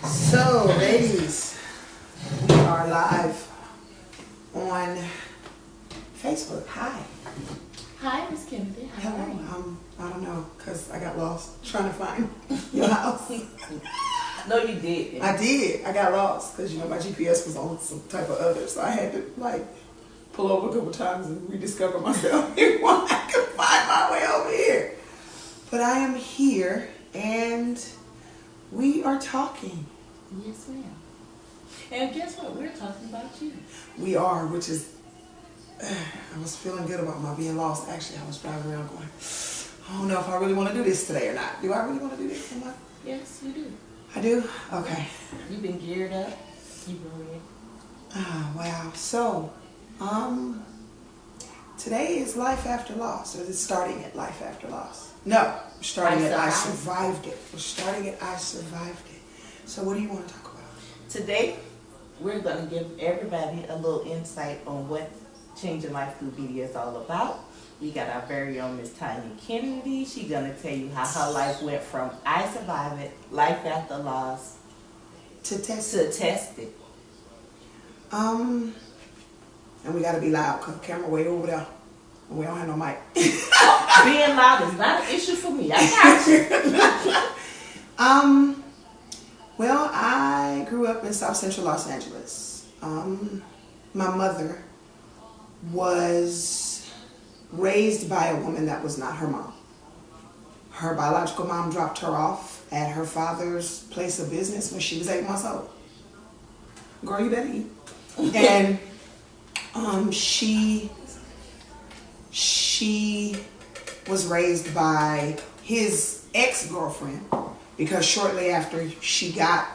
So, ladies, we are live on Facebook. Hi. Hi, Miss Kennedy. How are you? I don't know, because I got lost trying to find your house. No, you did. I did. I got lost because, my GPS was on some type of other, so I had to, pull over a couple times and rediscover myself before I could find my way over here. But I am here, and we are talking. Yes, ma'am. And guess what? We're talking about you. We are, which is, I was feeling good about my being lost. Actually, I was driving around going, I don't know if I really want to do this today or not. Do I really want to do this? Yes, you do. I do? Okay. You've been geared up. You've been ready. Ah, wow. So, today is Life After Loss, or is it starting at Life After Loss? No, we're starting at I Survived It. We're starting at I Survived It. So what do you want to talk about? Today, we're going to give everybody a little insight on what Changing Life Through Media is all about. We got our very own Miss Tanya Kennedy. She's going to tell you how her life went from I Survived It, Life After Loss, To test it. And we got to be loud because the camera way over there. And we don't have no mic. Being loud is not an issue for me. I got you. Well, I grew up in South Central Los Angeles. My mother was raised by a woman that was not her mom. Her biological mom dropped her off at her father's place of business when she was 8 months old. Girl, you better eat. And she was raised by his ex-girlfriend, because shortly after she got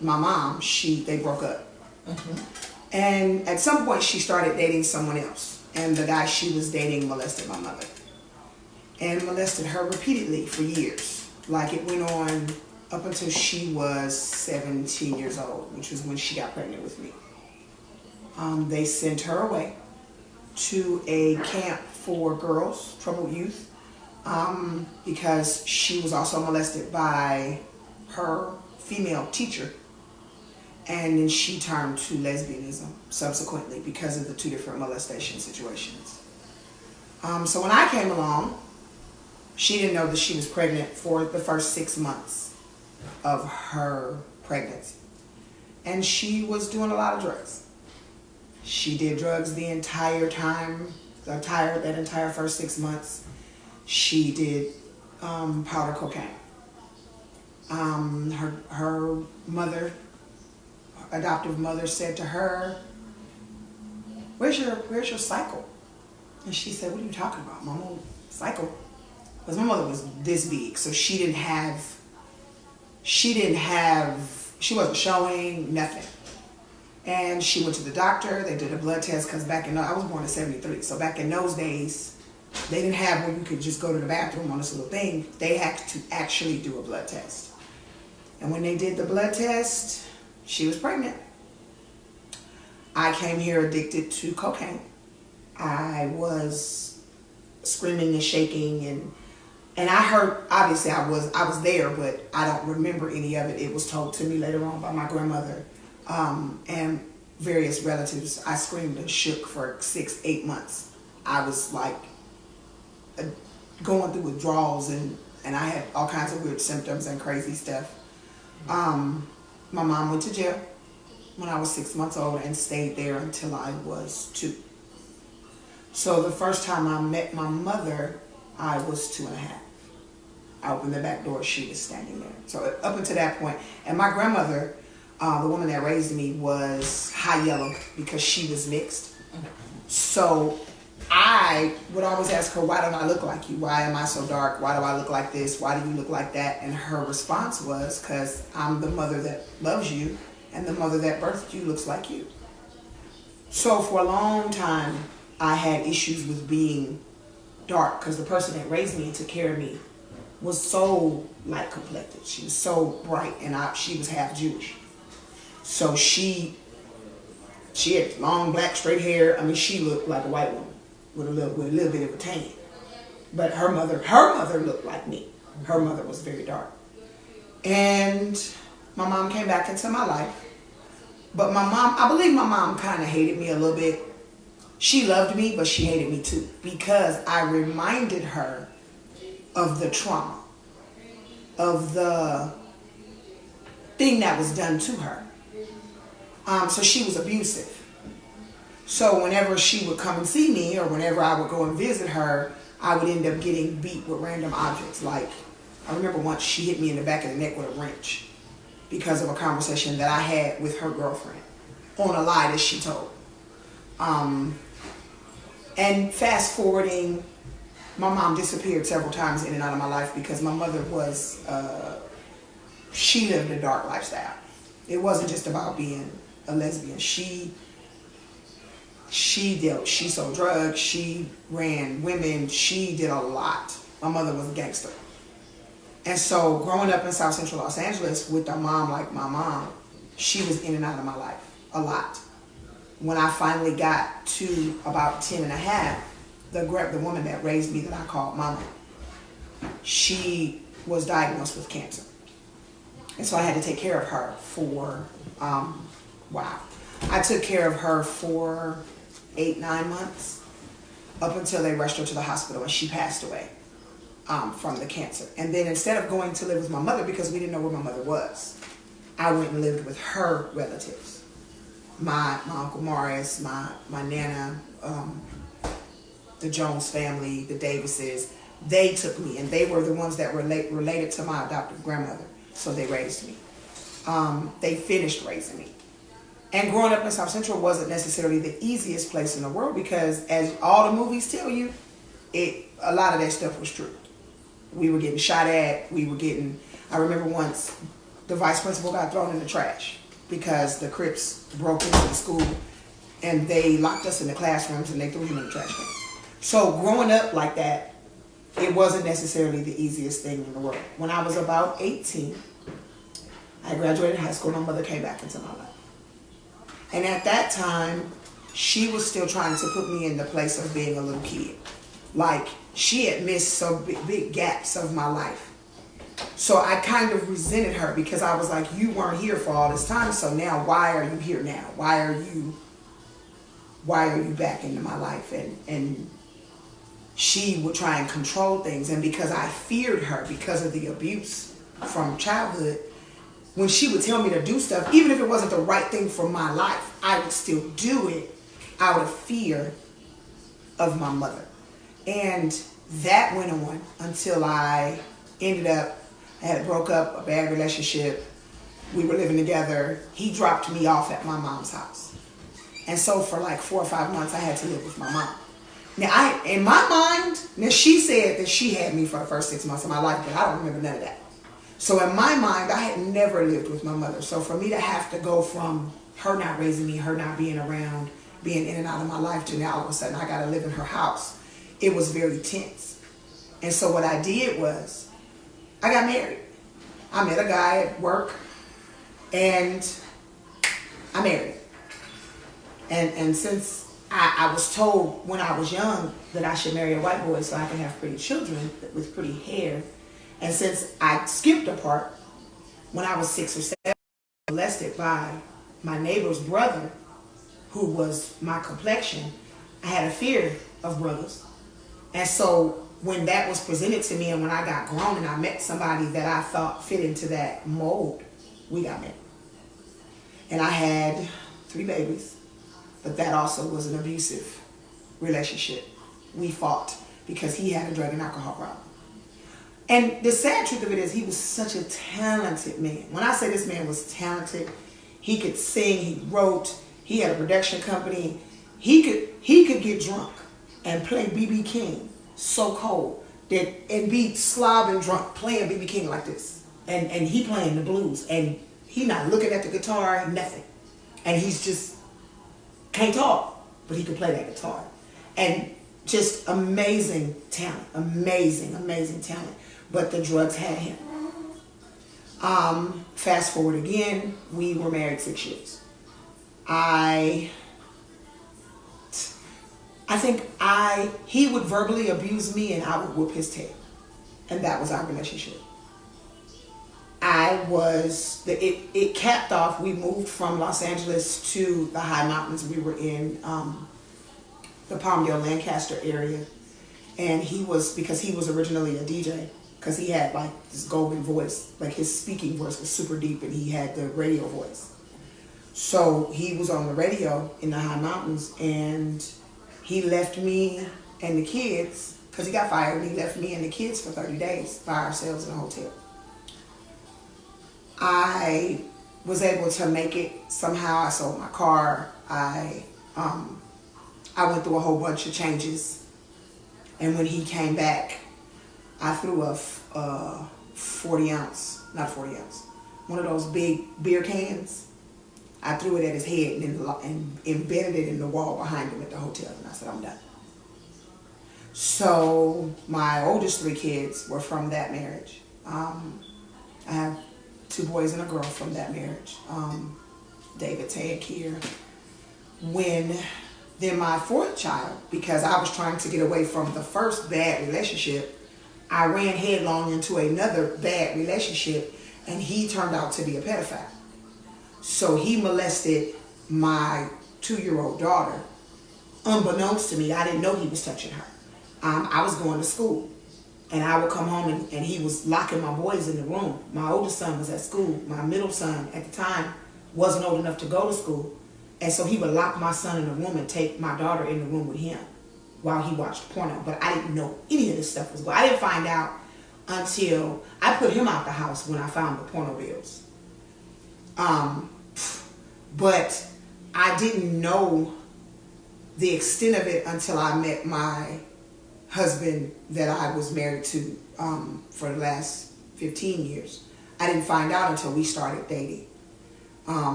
my mom, they broke up. Mm-hmm. And at some point she started dating someone else, and the guy she was dating molested my mother and molested her repeatedly for years. It went on up until she was 17 years old, which was when she got pregnant with me. They sent her away to a camp for girls, troubled youth, because she was also molested by her female teacher. And then she turned to lesbianism subsequently because of the two different molestation situations. So when I came along, she didn't know that she was pregnant for the first 6 months of her pregnancy. And she was doing a lot of drugs. She did drugs the entire time, that entire first 6 months. She did powder cocaine. Her mother, adoptive mother, said to her, where's your cycle? And she said, what are you talking about, Mama? Cycle? Because my mother was this big, so she wasn't showing nothing. And she went to the doctor. They did a blood test, because I was born in 73, so back in those days, they didn't have where you could just go to the bathroom on this little thing. They had to actually do a blood test. And when they did the blood test, she was pregnant. I came here addicted to cocaine. I was screaming and shaking, and I heard, obviously I was there, but I don't remember any of it. It was told to me later on by my grandmother and various relatives. I screamed and shook for 6-8 months. I was going through withdrawals, and I had all kinds of weird symptoms and crazy stuff. My mom went to jail when I was 6 months old and stayed there until I was 2. So the first time I met my mother, I was 2.5. I opened the back door, she was standing there. So up until that point, and my grandmother, the woman that raised me, was high yellow because she was mixed. So I would always ask her, why don't I look like you? Why am I so dark? Why do I look like this? Why do you look like that? And her response was, because I'm the mother that loves you, and the mother that birthed you looks like you. So for a long time, I had issues with being dark, because the person that raised me and took care of me was so light complected. She was so bright, and she was half Jewish. So she had long black straight hair. I mean, she looked like a white woman with a little bit of a tan. But her mother looked like me. Her mother was very dark. And my mom came back into my life. But my mom, I believe my mom kind of hated me a little bit. She loved me, but she hated me too, because I reminded her of the trauma, of the thing that was done to her. So she was abusive. So whenever she would come and see me, or whenever I would go and visit her, I would end up getting beat with random objects. Like, I remember once she hit me in the back of the neck with a wrench because of a conversation that I had with her girlfriend on a lie that she told. And fast forwarding, my mom disappeared several times in and out of my life because my mother was, she lived a dark lifestyle. It wasn't just about being a lesbian. She sold drugs, she ran women, she did a lot. My mother was a gangster. And so growing up in South Central Los Angeles with a mom like my mom, she was in and out of my life a lot. When I finally got to about 10 and a half, the woman that raised me that I called Mama, she was diagnosed with cancer. And so I had to take care of her for, I took care of her for 8-9 months up until they rushed her to the hospital and she passed away from the cancer. And then instead of going to live with my mother, because we didn't know where my mother was, I went and lived with her relatives. My Uncle Morris, my Nana, the Jones family, the Davises, they took me, and they were the ones that were related to my adoptive grandmother, so they raised me. They finished raising me. And growing up in South Central wasn't necessarily the easiest place in the world because, as all the movies tell you, a lot of that stuff was true. We were getting shot at, I remember once the vice principal got thrown in the trash because the Crips broke into the school and they locked us in the classrooms and they threw him in the trash can. So growing up like that, it wasn't necessarily the easiest thing in the world. When I was about 18, I graduated high school, my mother came back into my life. And at that time, she was still trying to put me in the place of being a little kid. Like, she had missed some big gaps of my life. So I kind of resented her because I was like, you weren't here for all this time, so now why are you here now? Why are you back into my life? And she would try and control things. And because I feared her because of the abuse from childhood, when she would tell me to do stuff, even if it wasn't the right thing for my life, I would still do it out of fear of my mother. And that went on until I had broke up, a bad relationship. We were living together. He dropped me off at my mom's house. And so for like 4 or 5 months, I had to live with my mom. Now, in my mind, now she said that she had me for the first 6 months of my life, but I don't remember none of that. So in my mind, I had never lived with my mother. So for me to have to go from her not raising me, her not being around, being in and out of my life, to now all of a sudden I got to live in her house, it was very tense. And so what I did was, I got married. I met a guy at work, and I married. And since I was told when I was young that I should marry a white boy so I could have pretty children with pretty hair, and since I skipped a part, when I was 6 or 7, I was molested by my neighbor's brother, who was my complexion. I had a fear of brothers. And so when that was presented to me, and when I got grown and I met somebody that I thought fit into that mold, we got married. And I had 3 babies, but that also was an abusive relationship. We fought because he had a drug and alcohol problem. And the sad truth of it is, he was such a talented man. When I say this man was talented, he could sing, he wrote, he had a production company. He could get drunk and play B.B. King so cold and be slobbing drunk playing B.B. King like this. And he playing the blues, and he not looking at the guitar, nothing. And he's just can't talk, but he could play that guitar. And just amazing talent, amazing talent. But the drugs had him. Fast forward again, we were married 6 years. I think he would verbally abuse me and I would whoop his tail. And that was our relationship. It capped off. We moved from Los Angeles to the high mountains. We were in the Palmdale, Lancaster area. And because he was originally a DJ, because he had like this golden voice, like his speaking voice was super deep, and he had the radio voice. So he was on the radio in the high mountains, and he left me and the kids, because he got fired, and he left me and the kids for 30 days by ourselves in a hotel. I was able to make it somehow. I sold my car. I went through a whole bunch of changes. And when he came back, I threw a 40 ounce, not 40 ounce, one of those big beer cans. I threw it at his head and embedded it in the wall behind him at the hotel. And I said, I'm done. So my oldest 3 kids were from that marriage. I have 2 boys and a girl from that marriage. David, Tay, and Kier. Then my 4th child, because I was trying to get away from the first bad relationship, I ran headlong into another bad relationship, and he turned out to be a pedophile. So he molested my 2-year-old daughter. Unbeknownst to me, I didn't know he was touching her. I was going to school, and I would come home, and he was locking my boys in the room. My oldest son was at school. My middle son at the time wasn't old enough to go to school. And so he would lock my son in the room and take my daughter in the room with him while he watched porno. But I didn't know any of this stuff was going on. I didn't find out until I put him out the house when I found the porno bills. But I didn't know the extent of it until I met my husband that I was married to for the last 15 years. I didn't find out until we started dating.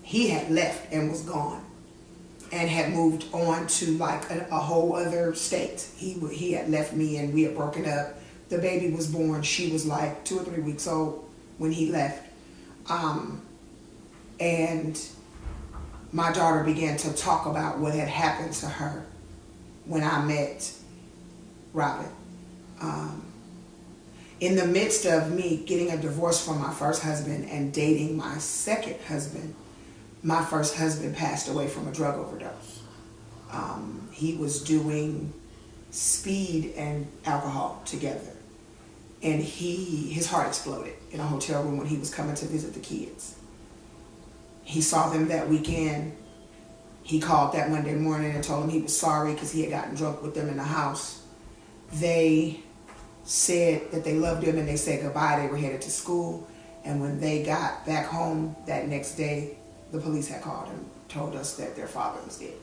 He had left and was gone and had moved on to like a whole other state. He had left me, and we had broken up. The baby was born. She was like 2 or 3 weeks old when he left. And my daughter began to talk about what had happened to her when I met Robin. In the midst of me getting a divorce from my first husband and dating my second husband, my first husband passed away from a drug overdose. He was doing speed and alcohol together. And his heart exploded in a hotel room when he was coming to visit the kids. He saw them that weekend. He called that Monday morning and told them he was sorry because he had gotten drunk with them in the house. They said that they loved him and they said goodbye. They were headed to school. And when they got back home that next day, the police had called and told us that their father was dead.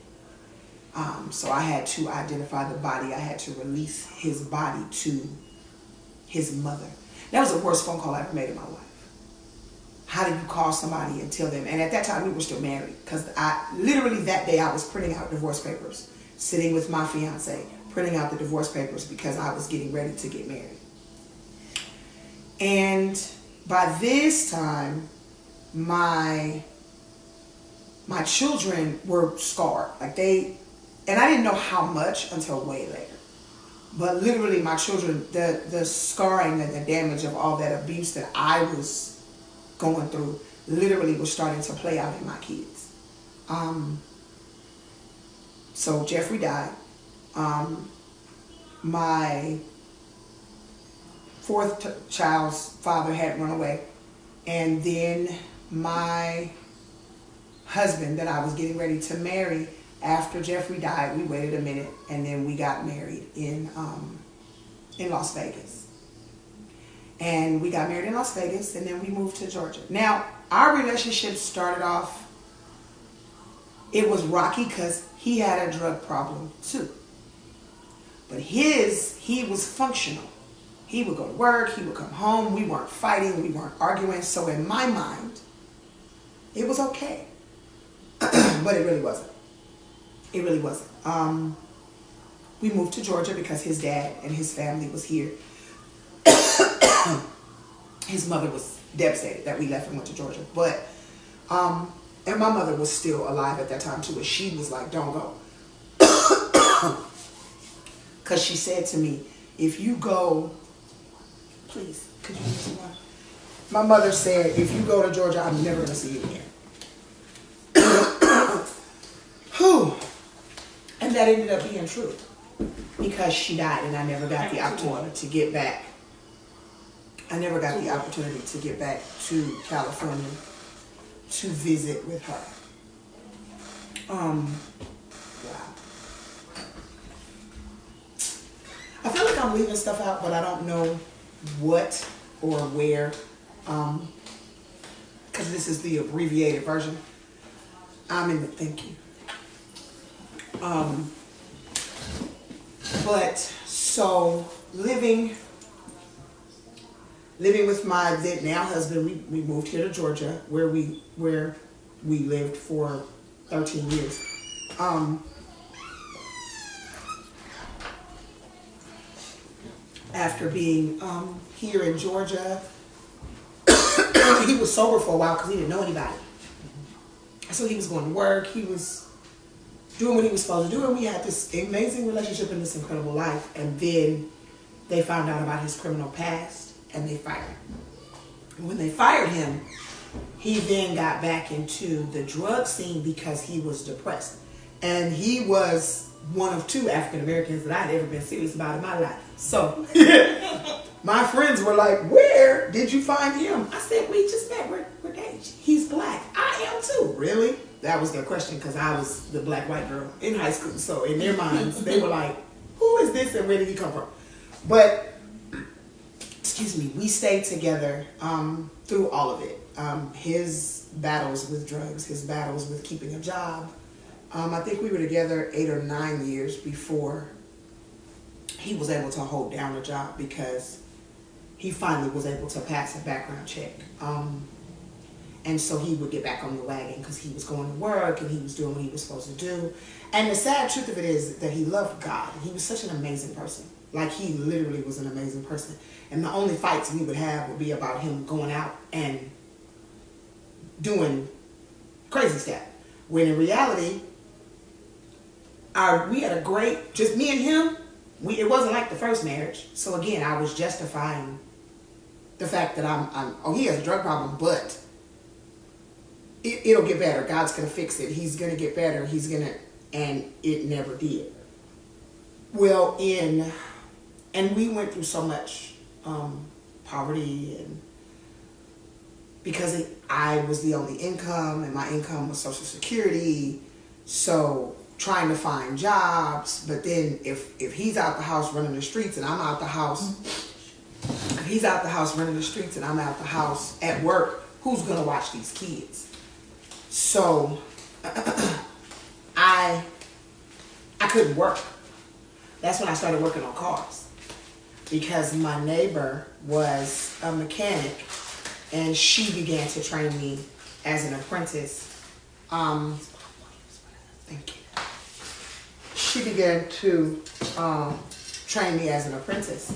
So I had to identify the body. I had to release his body to his mother. That was the worst phone call I ever made in my life. How do you call somebody and tell them? And at that time, we were still married. Because literally that day, I was printing out divorce papers, sitting with my fiance, printing out the divorce papers because I was getting ready to get married. And by this time, my children were scarred. And I didn't know how much until way later. But literally my children, the scarring and the damage of all that abuse that I was going through literally was starting to play out in my kids. So Jeffrey died. My 4th child's father had run away. And then my husband that I was getting ready to marry, after Jeffrey died, we waited a minute and then we got married in Las Vegas. And we got married in Las Vegas and then we moved to Georgia. Now, our relationship started off, it was rocky because he had a drug problem too. But he was functional. He would go to work, he would come home, we weren't fighting, we weren't arguing. So in my mind, it was okay. But it really wasn't. It really wasn't. We moved to Georgia because his dad and his family was here. His mother was devastated that we left and went to Georgia. But, and my mother was still alive at that time too, and she was like, don't go. Because she said to me, if you go please, could you use one? My mother said, if you go to Georgia, I'm never going to see you again. Whew. And that ended up being true because she died and I never got the opportunity to get back. I never got the opportunity to get back to California to visit with her. Wow. I feel like I'm leaving stuff out, but I don't know what or where, because this is the abbreviated version. I'm in the thank you. But so living with my then now husband, we moved here to Georgia where we lived for 13 years. After being here in Georgia, he was sober for a while because he didn't know anybody. So he was going to work, he was doing what he was supposed to do, and we had this amazing relationship and this incredible life. And then they found out about his criminal past and they fired him. And when they fired him, he then got back into the drug scene because he was depressed. And he was one of 2 African Americans that I had ever been serious about in my life. So my friends were like, where did you find him? I said, we just met, we're dating. He's black. I am too. Really? That was their question because I was the black white girl in high school. So in their minds, they were like, who is this and where did he come from? But, excuse me, we stayed together through all of it. His battles with drugs, his battles with keeping a job. I think we were together 8 or 9 years before he was able to hold down a job because he finally was able to pass a background check. And so he would get back on the wagon because he was going to work and he was doing what he was supposed to do. And the sad truth of it is that he loved God. He was such an amazing person. Like, he literally was an amazing person. And the only fights we would have would be about him going out and doing crazy stuff. When in reality, we had a great, just me and him, it wasn't like the first marriage. So again, I was justifying the fact that he has a drug problem, but it'll get better. God's going to fix it. He's going to get better. And it never did. Well, and we went through so much poverty, and because I was the only income, and my income was Social Security, so trying to find jobs. But then if he's out the house running the streets and I'm out the house, if he's out the house running the streets and I'm out the house at work, who's going to watch these kids? So I couldn't work. That's when I started working on cars, because my neighbor was a mechanic and she began to train me as an apprentice. Thank you. She began to train me as an apprentice.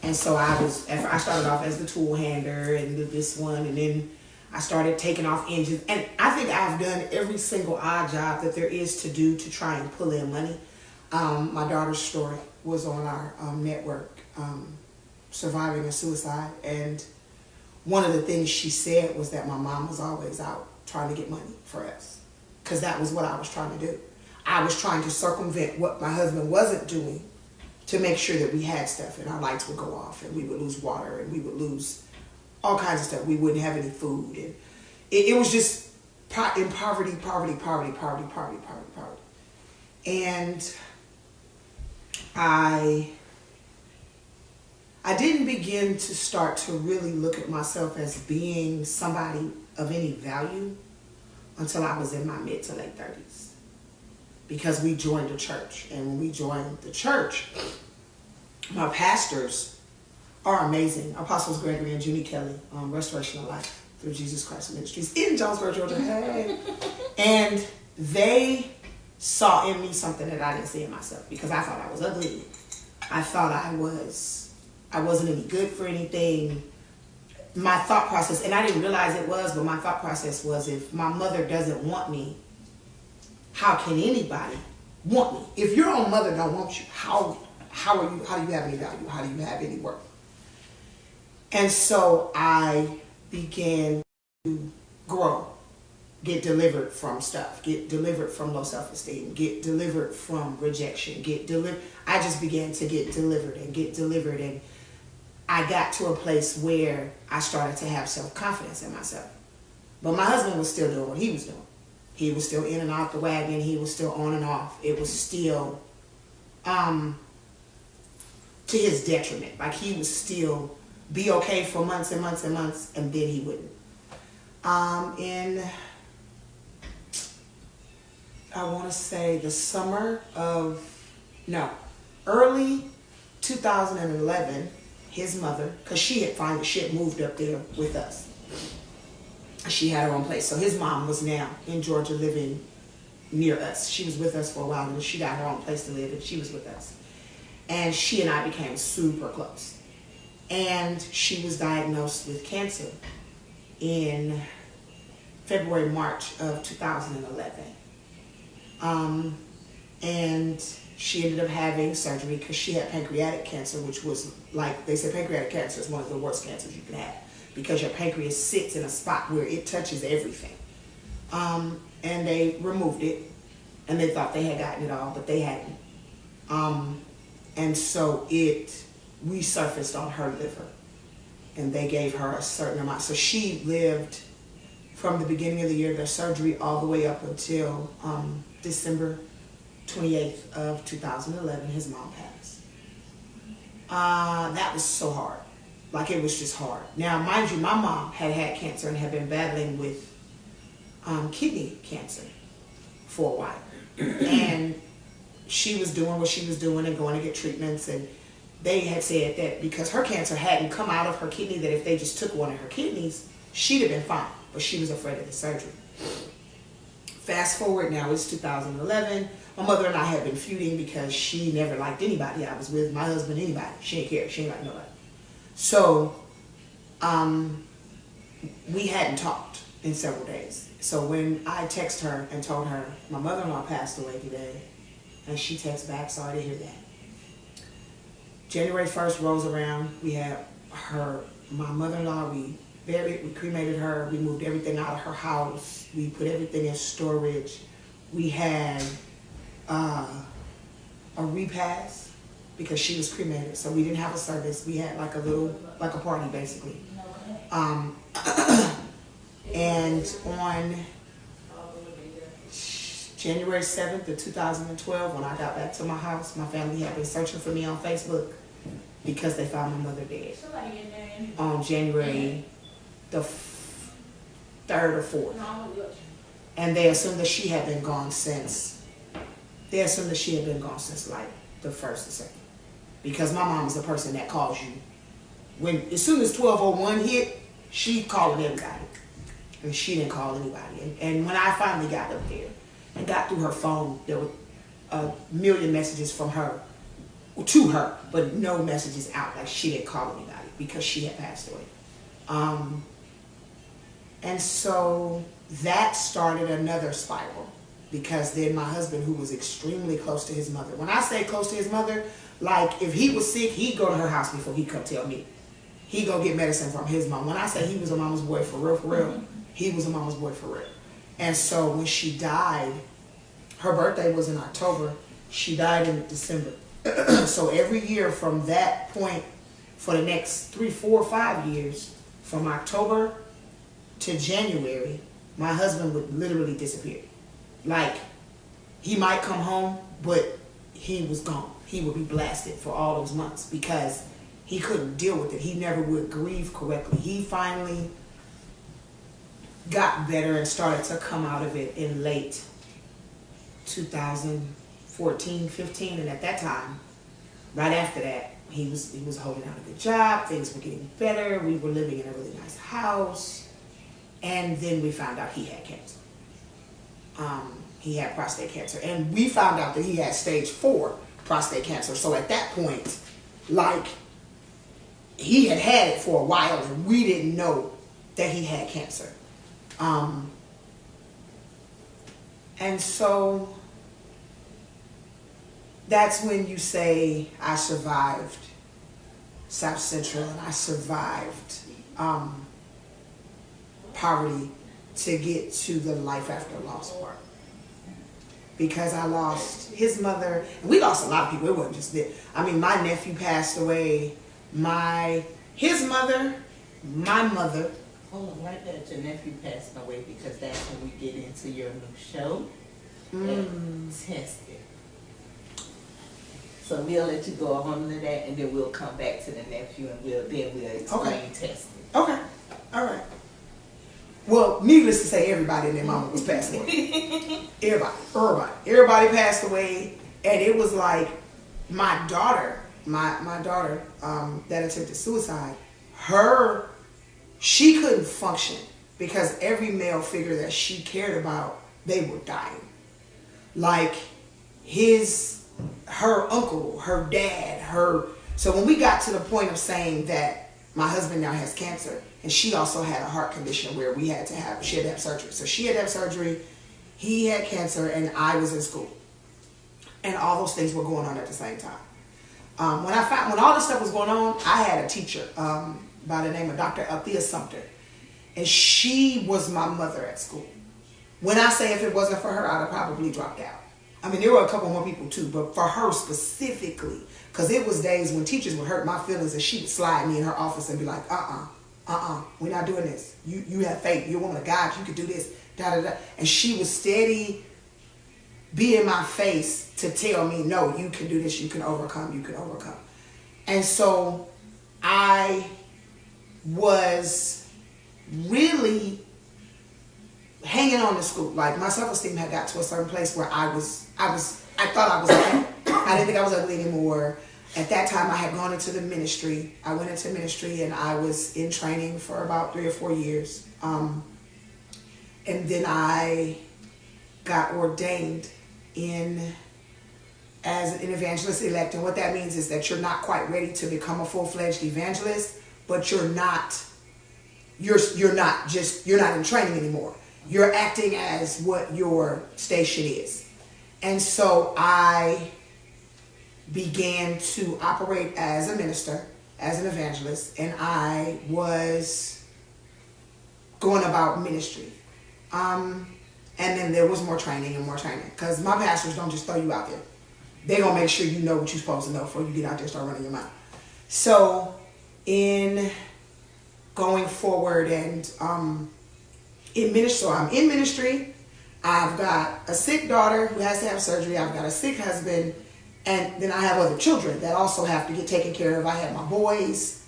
And so I started off as the tool handler and this one, and then I started taking off engines. And I think I've done every single odd job that there is to do to try and pull in money. My daughter's story was on our network, surviving a suicide. And one of the things she said was that my mom was always out trying to get money for us, because that was what I was trying to do. I was trying to circumvent what my husband wasn't doing to make sure that we had stuff, and our lights would go off and we would lose water and we would lose all kinds of stuff. We wouldn't have any food. And it was just in poverty. And I didn't begin to start to really look at myself as being somebody of any value until I was in my mid to late 30s. Because we joined a church. And when we joined the church, my pastors are amazing. Apostles Gregory and Junie Kelly, Restoration of Life through Jesus Christ Ministries in Jonesboro, Georgia. Hey. And they saw in me something that I didn't see in myself, because I thought I was ugly. I thought I wasn't any good for anything. My thought process, and I didn't realize it was, but my thought process was, if my mother doesn't want me, how can anybody want me? If your own mother don't want you, how do you have any value? How do you have any worth? And so I began to grow, get delivered from stuff, get delivered from low self-esteem, get delivered from rejection, get delivered. I just began to get delivered and get delivered. And I got to a place where I started to have self-confidence in myself. But my husband was still doing what he was doing. He was still in and out the wagon. He was still on and off. It was still to his detriment. Like, he would still be okay for months and months and months, and then he wouldn't. In, I want to say early 2011, his mother, because she had moved up there with us. She had her own place. So his mom was now in Georgia living near us. She was with us for a while, and she got her own place to live, and she was with us. And she and I became super close. And she was diagnosed with cancer in February, March of 2011. And she ended up having surgery because she had pancreatic cancer, which was, like they say, pancreatic cancer is one of the worst cancers you can have because your pancreas sits in a spot where it touches everything. And they removed it, and they thought they had gotten it all, but they hadn't. And so it resurfaced on her liver, and they gave her a certain amount. So she lived from the beginning of the year, the surgery, all the way up until December 28th of 2011, his mom passed. That was so hard. Like, it was just hard. Now, mind you, my mom had cancer and had been battling with kidney cancer for a while. And she was doing what she was doing and going to get treatments, and they had said that because her cancer hadn't come out of her kidney, that if they just took one of her kidneys, she'd have been fine, but she was afraid of the surgery. Fast forward, now it's 2011. My mother and I had been feuding because she never liked anybody I was with, my husband, anybody. She didn't care. She didn't like nobody. So we hadn't talked in several days. So when I texted her and told her my mother-in-law passed away today, and she texted back, sorry to hear that. January 1st rolls around. We had my mother-in-law, we cremated her, we moved everything out of her house, we put everything in storage. We had a repast because she was cremated, so we didn't have a service. We had like a party basically. And on January 7th of 2012, when I got back to my house, my family had been searching for me on Facebook because they found my mother dead on January the 3rd or 4th. And they assumed that she had been gone since, like the 1st or 2nd. Because my mom is the person that calls you. As soon as 12:01 hit, she called everybody. And she didn't call anybody. And when I finally got up there and got through her phone, there were a million messages from her, to her, but no messages out. Like, she didn't call anybody because she had passed away. And so that started another spiral, because then my husband, who was extremely close to his mother, when I say close to his mother, like if he was sick, he'd go to her house before he'd come tell me. He'd go get medicine from his mom. When I say he was a mama's boy for real, he was a mama's boy for real. And so when she died, her birthday was in October, she died in December. So every year from that point, for the next 3, 4, 5 years, from October to January, my husband would literally disappear. Like, he might come home, but he was gone. He would be blasted for all those months because he couldn't deal with it. He never would grieve correctly. He finally got better and started to come out of it in late 2014, 15, and at that time, right after that, he was holding out a good job, things were getting better, we were living in a really nice house, and then we found out he had cancer. He had prostate cancer, and we found out that he had stage 4 prostate cancer. So at that point, like, he had it for a while, and we didn't know that he had cancer. And so that's when you say I survived South Central, and I survived poverty to get to the life after loss part. Because I lost his mother, and we lost a lot of people. It wasn't just that. I mean, my nephew passed away. His mother, my mother. Hold on, right there, your nephew passing away, because that's when we get into your new show, Tested. So we'll let you go on to that, and then we'll come back to the nephew, and we'll explain Tested. Okay, all right. Well, needless to say, everybody and their mama was passed away. Everybody passed away, and it was like my daughter, that attempted suicide. She couldn't function because every male figure that she cared about, they were dying. Like her uncle, her dad, So when we got to the point of saying that my husband now has cancer, and she also had a heart condition where she had to have surgery. So she had to have surgery, he had cancer, and I was in school. And all those things were going on at the same time. When all this stuff was going on, I had a teacher by the name of Dr. Althea Sumter. And she was my mother at school. When I say if it wasn't for her, I'd have probably dropped out. I mean, there were a couple more people too, but for her specifically, because it was days when teachers would hurt my feelings and she would slide me in her office and be like, we're not doing this. You have faith. You're a woman of God. You could do this. Da, da, da. And she was steady be in my face to tell me, no, you can do this. You can overcome. You can overcome. And so I was really hanging on to school. Like my self-esteem had got to a certain place where I thought I was okay. I didn't think I was ugly anymore. At that time, I had gone into the ministry. I went into ministry and I was in training for about 3 or 4 years. And then I got ordained as an evangelist elect. And what that means is that you're not quite ready to become a full-fledged evangelist, but you're not in training anymore. You're acting as what your station is. And so I began to operate as a minister, as an evangelist, and I was going about ministry. And then there was more training and more training, because my pastors don't just throw you out there. They're going to make sure you know what you're supposed to know before you get out there and start running your mouth. So in going forward and in ministry, so I'm in ministry. I've got a sick daughter who has to have surgery. I've got a sick husband. And then I have other children that also have to get taken care of. I had my boys,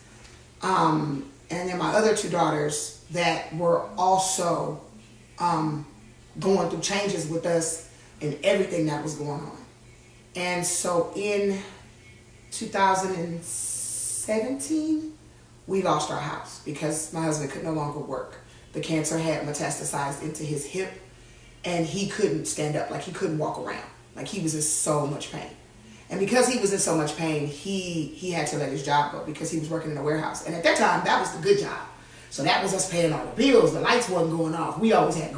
and then my other 2 daughters that were also going through changes with us and everything that was going on. And so in 2017, we lost our house because my husband could no longer work. The cancer had metastasized into his hip, and he couldn't stand up, like he couldn't walk around. Like he was in so much pain. And because he was in so much pain, he had to let his job go because he was working in a warehouse. And at that time, that was the good job. So that was us paying all the bills. The lights wasn't going off. We always had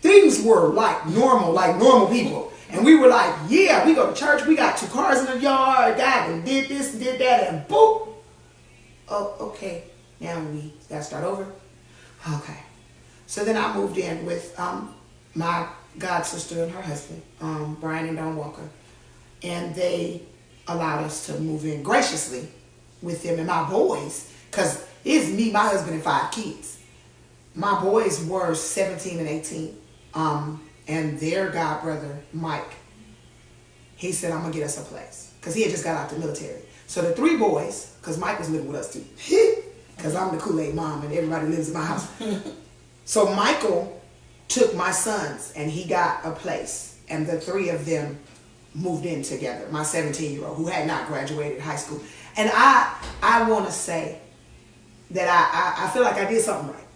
things were like normal people. And we were like, yeah, we go to church. We got 2 cars in the yard. God and did this and did that, and boop. Oh, okay. Now we got to start over. Okay. So then I moved in with my god sister and her husband, Brian and Dawn Walker. And they allowed us to move in graciously with them and my boys, because it's me, my husband, and 5 kids. My boys were 17 and 18. And their god brother, Mike, he said, I'm going to get us a place, because he had just got out the military. So the 3 boys, because Mike was living with us too, because I'm the Kool-Aid mom and everybody lives in my house. So Michael took my sons and he got a place, and the 3 of them moved in together. My 17-year-old who had not graduated high school. And I want to say that I feel like I did something right,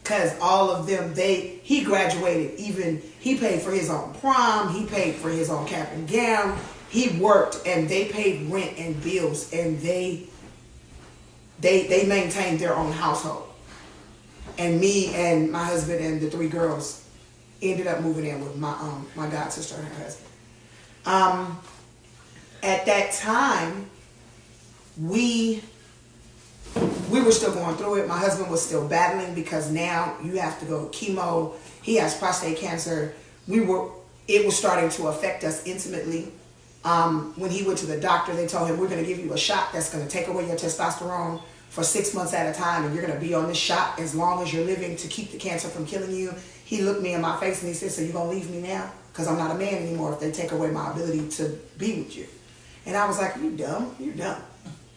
because all of them, he graduated, even he paid for his own prom, he paid for his own cap and gown, he worked, and they paid rent and bills, and they maintained their own household. And me and my husband and the 3 girls ended up moving in with my god sister and her husband. At that time, we we were still going through it. My husband was still battling because now you have to go chemo. He has prostate cancer. It was starting to affect us intimately. When he went to the doctor, they told him, we're going to give you a shot that's going to take away your testosterone for 6 months at a time, and you're going to be on this shot as long as you're living to keep the cancer from killing you. He looked me in my face and he said, so you're going to leave me now? Because I'm not a man anymore if they take away my ability to be with you. And I was like, you dumb. You're dumb.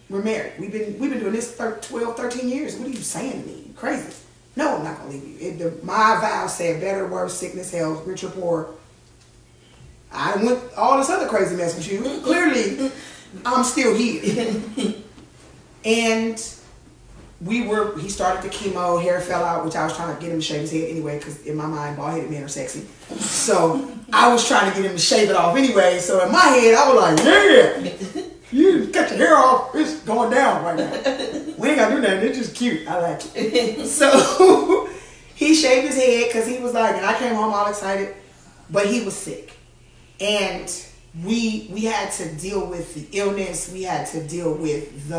We're married. We've been doing this 12, 13 years. What are you saying to me? You're crazy. No, I'm not going to leave you. My vow said better, worse, sickness, health, rich or poor. I went all this other crazy mess with you. Clearly, I'm still here. And he started the chemo, hair fell out, which I was trying to get him to shave his head anyway, because in my mind, bald-headed men are sexy. So I was trying to get him to shave it off anyway. So in my head, I was like, yeah, you cut your hair off. It's going down right now. We ain't got to do nothing. It's just cute. I like it. So he shaved his head because he was like, and I came home all excited, but he was sick. And we had to deal with the illness. We had to deal with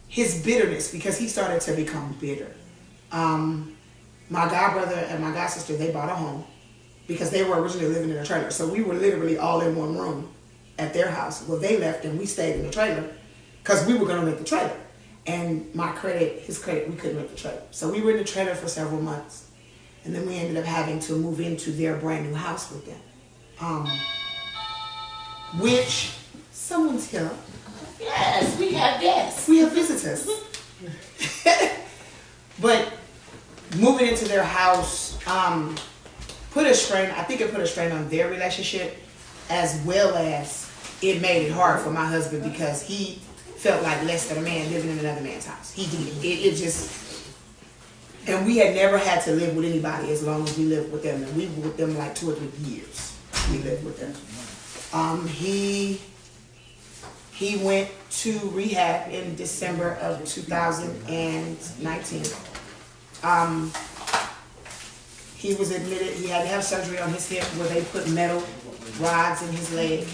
his bitterness because he started to become bitter. My godbrother and my godsister, they bought a home because they were originally living in a trailer. So we were literally all in one room at their house. Well, they left and we stayed in the trailer because we were going to make the trailer. And his credit, we couldn't make the trailer. So we were in the trailer for several months. And then we ended up having to move into their brand new house with them. Which, someone's here. Yes, we have guests. We have visitors. But moving into their house put a strain on their relationship, as well as it made it hard for my husband because he felt like less than a man living in another man's house. He did. It just, and we had never had to live with anybody as long as we lived with them. And we were with them like 2 or 3 years. We lived with them. He went to rehab in December of 2019. He was admitted, he had to have surgery on his hip where they put metal rods in his leg.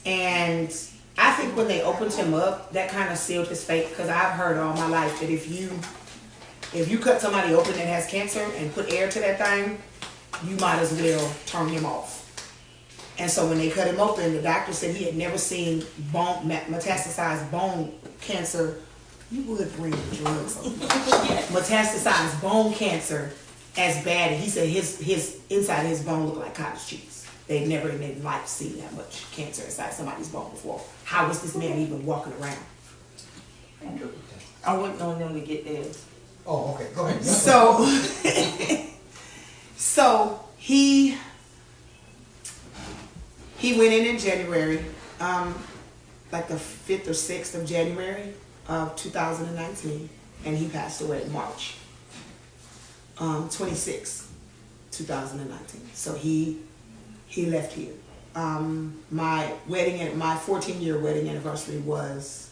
And I think when they opened him up, that kind of sealed his fate, because I've heard all my life that if you cut somebody open that has cancer and put air to that thing, you might as well turn him off. And so when they cut him open, the doctor said he had never seen metastasized bone cancer. You would bring the drugs over. Metastasized bone cancer as bad. He said his inside his bone looked like cottage cheese. They'd never in their life seen that much cancer inside somebody's bone before. How was this man even walking around? I'm waiting on them to get theirs. Oh, okay. Go ahead. So he went in January, like the 5th or 6th of January of 2019, and he passed away in March 26, 2019. So he left here. My 14-year wedding anniversary was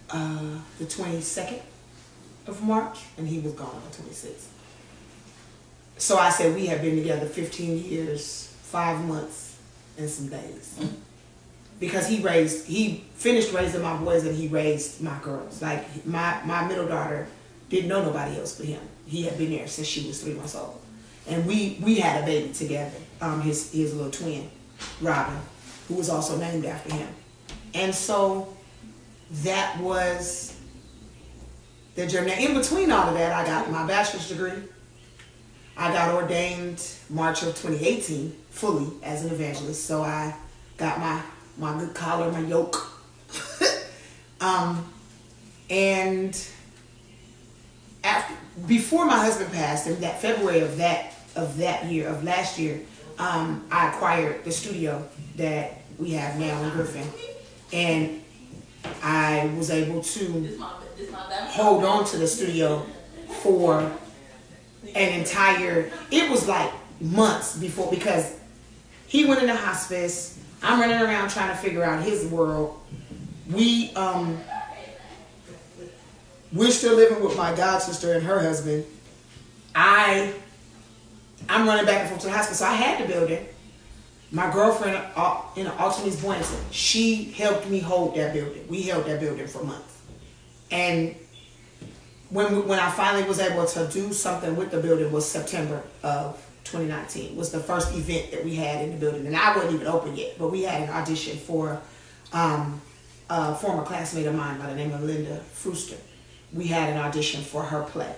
the 22nd of March, and he was gone on the 26th. So I said we have been together 15 years, 5 months, and some days. Because he finished raising my boys and he raised my girls. Like my middle daughter didn't know nobody else but him. He had been there since she was 3 months old. And we had a baby together, his little twin, Robin, who was also named after him. And so that was the journey. In between all of that, I got my bachelor's degree. I got ordained March of 2018 fully as an evangelist. So I got my good collar, my yoke. And before my husband passed, in that February of last year, I acquired the studio that we have now in Griffin. And I was able to hold on to the studio for an entire, it was like months before, because he went into hospice. I'm running around trying to figure out his world. We're still living with my god sister and her husband. I'm running back and forth to the hospital, so I had the building. My girlfriend, Artemis Boynton, she helped me hold that building. We held that building for months. And when I finally was able to do something with the building was September of 2019. Was the first event that we had in the building. And I wasn't even open yet, but we had an audition for a former classmate of mine by the name of Linda Fruster. We had an audition for her play,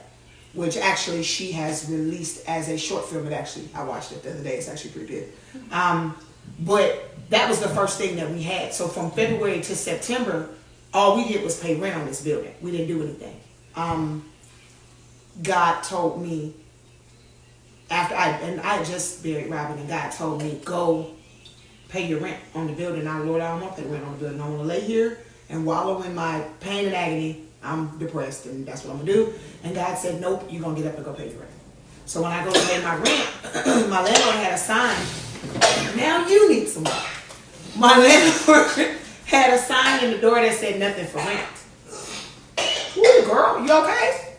which actually she has released as a short film. I watched it the other day. It's actually pretty good. But that was the first thing that we had. So from February to September, all we did was pay rent on this building. We didn't do anything. God told me, I had just buried Robin, and God told me, go pay your rent on the building. Now, Lord, I don't want to pay rent on the building. I want to lay here and wallow in my pain and agony. I'm depressed, and that's what I'm going to do. And God said, nope, you're going to get up and go pay your rent. So when I go to pay my rent, my landlord had a sign. Now you need some money. My landlord had a sign in the door that said nothing for rent. Ooh, girl, you okay?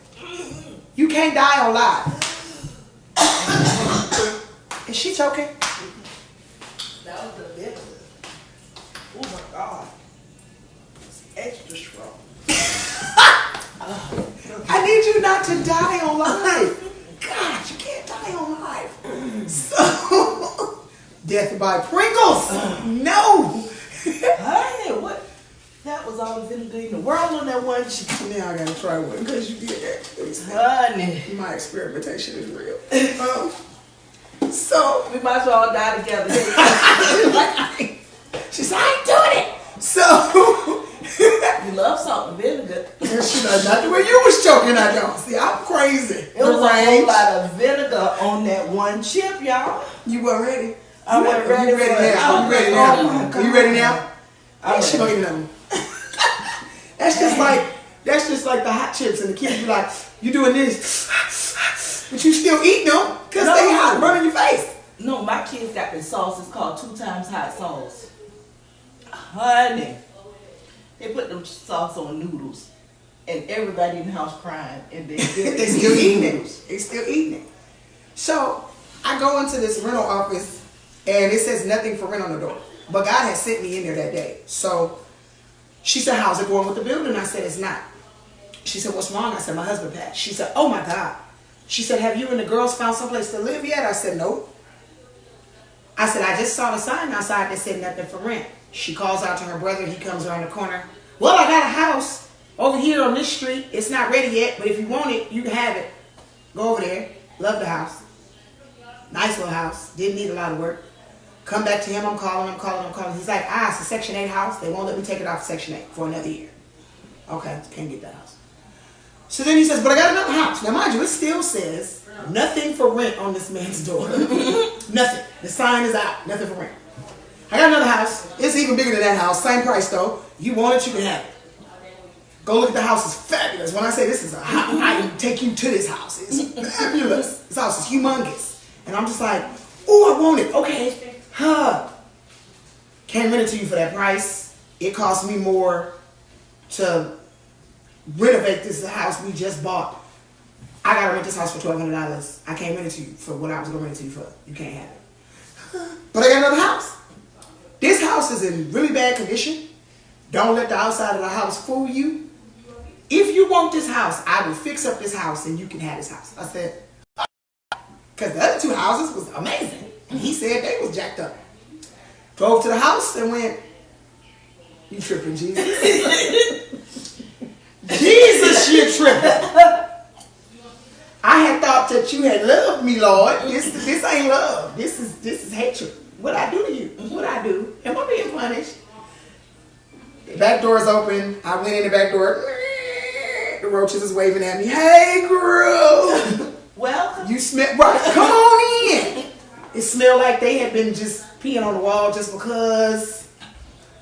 You can't die on live. Is she choking? That was the bit. Oh my God. It's extra strong. I need you not to die on live. God, you can't die on live. So, death by Pringles. No. Hey, what? That was all the vinegar in the world on that one chicken. Now I gotta try one because you did that. Honey. My experimentation is real. So We might as well all die together. she said, I ain't doing it. So You love salt and vinegar. and she does not the way you was choking. I don't see. I'm crazy. It was a whole lot of vinegar on that one chip, y'all. You weren't ready. I wasn't ready. You ready now? Oh, You ready oh now? my God. You ready now? I'm She don't ready. even know. That's just like the hot chips, and the kids be like, you doing this, but you still eating them because No. they hot, burning your face. No, my kids got this sauce. It's called 2 times hot sauce. Honey. They put them sauce on noodles. And everybody in the house crying. And they Still eating it. They still eating it. So I go into this rental office, and it says nothing for rent on the door. But God had sent me in there that day. So she said, how's it going with the building? I said, it's not. She said, what's wrong? I said, my husband passed. She said, oh my God. She said, have you and the girls found someplace to live yet? I said, no. I said, I just saw the sign outside that said nothing for rent. She calls out to her brother. He comes around the corner. Well, I got a house over here on this street. It's not ready yet, but if you want it, you can have it. Go over there. Love the house. Nice little house. Didn't need a lot of work. Come back to him. I'm calling. He's like, it's a Section 8 house. They won't let me take it off Section 8 for another year. Okay, can't get that house. So then he says, but I got another house. Now, mind you, it still says nothing for rent on this man's door. Nothing. The sign is out. Nothing for rent. I got another house. It's even bigger than that house. Same price, though. You want it, you can have it. Go look at the house. It's fabulous. When I say this is a house, I can take you to this house. It's fabulous. This house is humongous. And I'm just like, oh, I want it. Okay. Can't rent it to you for that price. It cost me more to renovate this house we just bought. I gotta rent this house for $1,200. I can't rent it to you for what I was gonna rent it to you for. You can't have it. But I got another house. This house is in really bad condition. Don't let the outside of the house fool you. If you want this house, I will fix up this house and you can have this house. I said, because the other 2 houses was amazing. And he said they was jacked up. Drove to the house and went, you tripping, Jesus. Jesus, you tripping. I had thought that you had loved me, Lord. This ain't love. This is hatred. What I do to you? What I do? Am I being punished? The back door is open. I went in the back door. The roaches is waving at me. Hey, girl. Welcome. You smell right. Come on in. It smelled like they had been just peeing on the wall just because.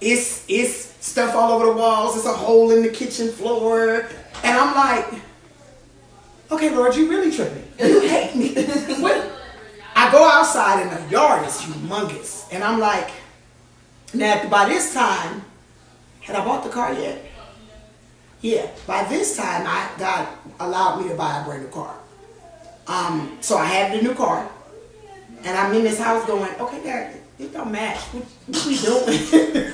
It's stuff all over the walls. It's a hole in the kitchen floor. And I'm like, okay, Lord, you really tripping. You hate me. What? I go outside and the yard is humongous. And I'm like, now by this time, had I bought the car yet? Yeah, by this time, God allowed me to buy a brand new car. So I had the new car. And I'm in this house going, okay, Dad, It don't match. What we doing?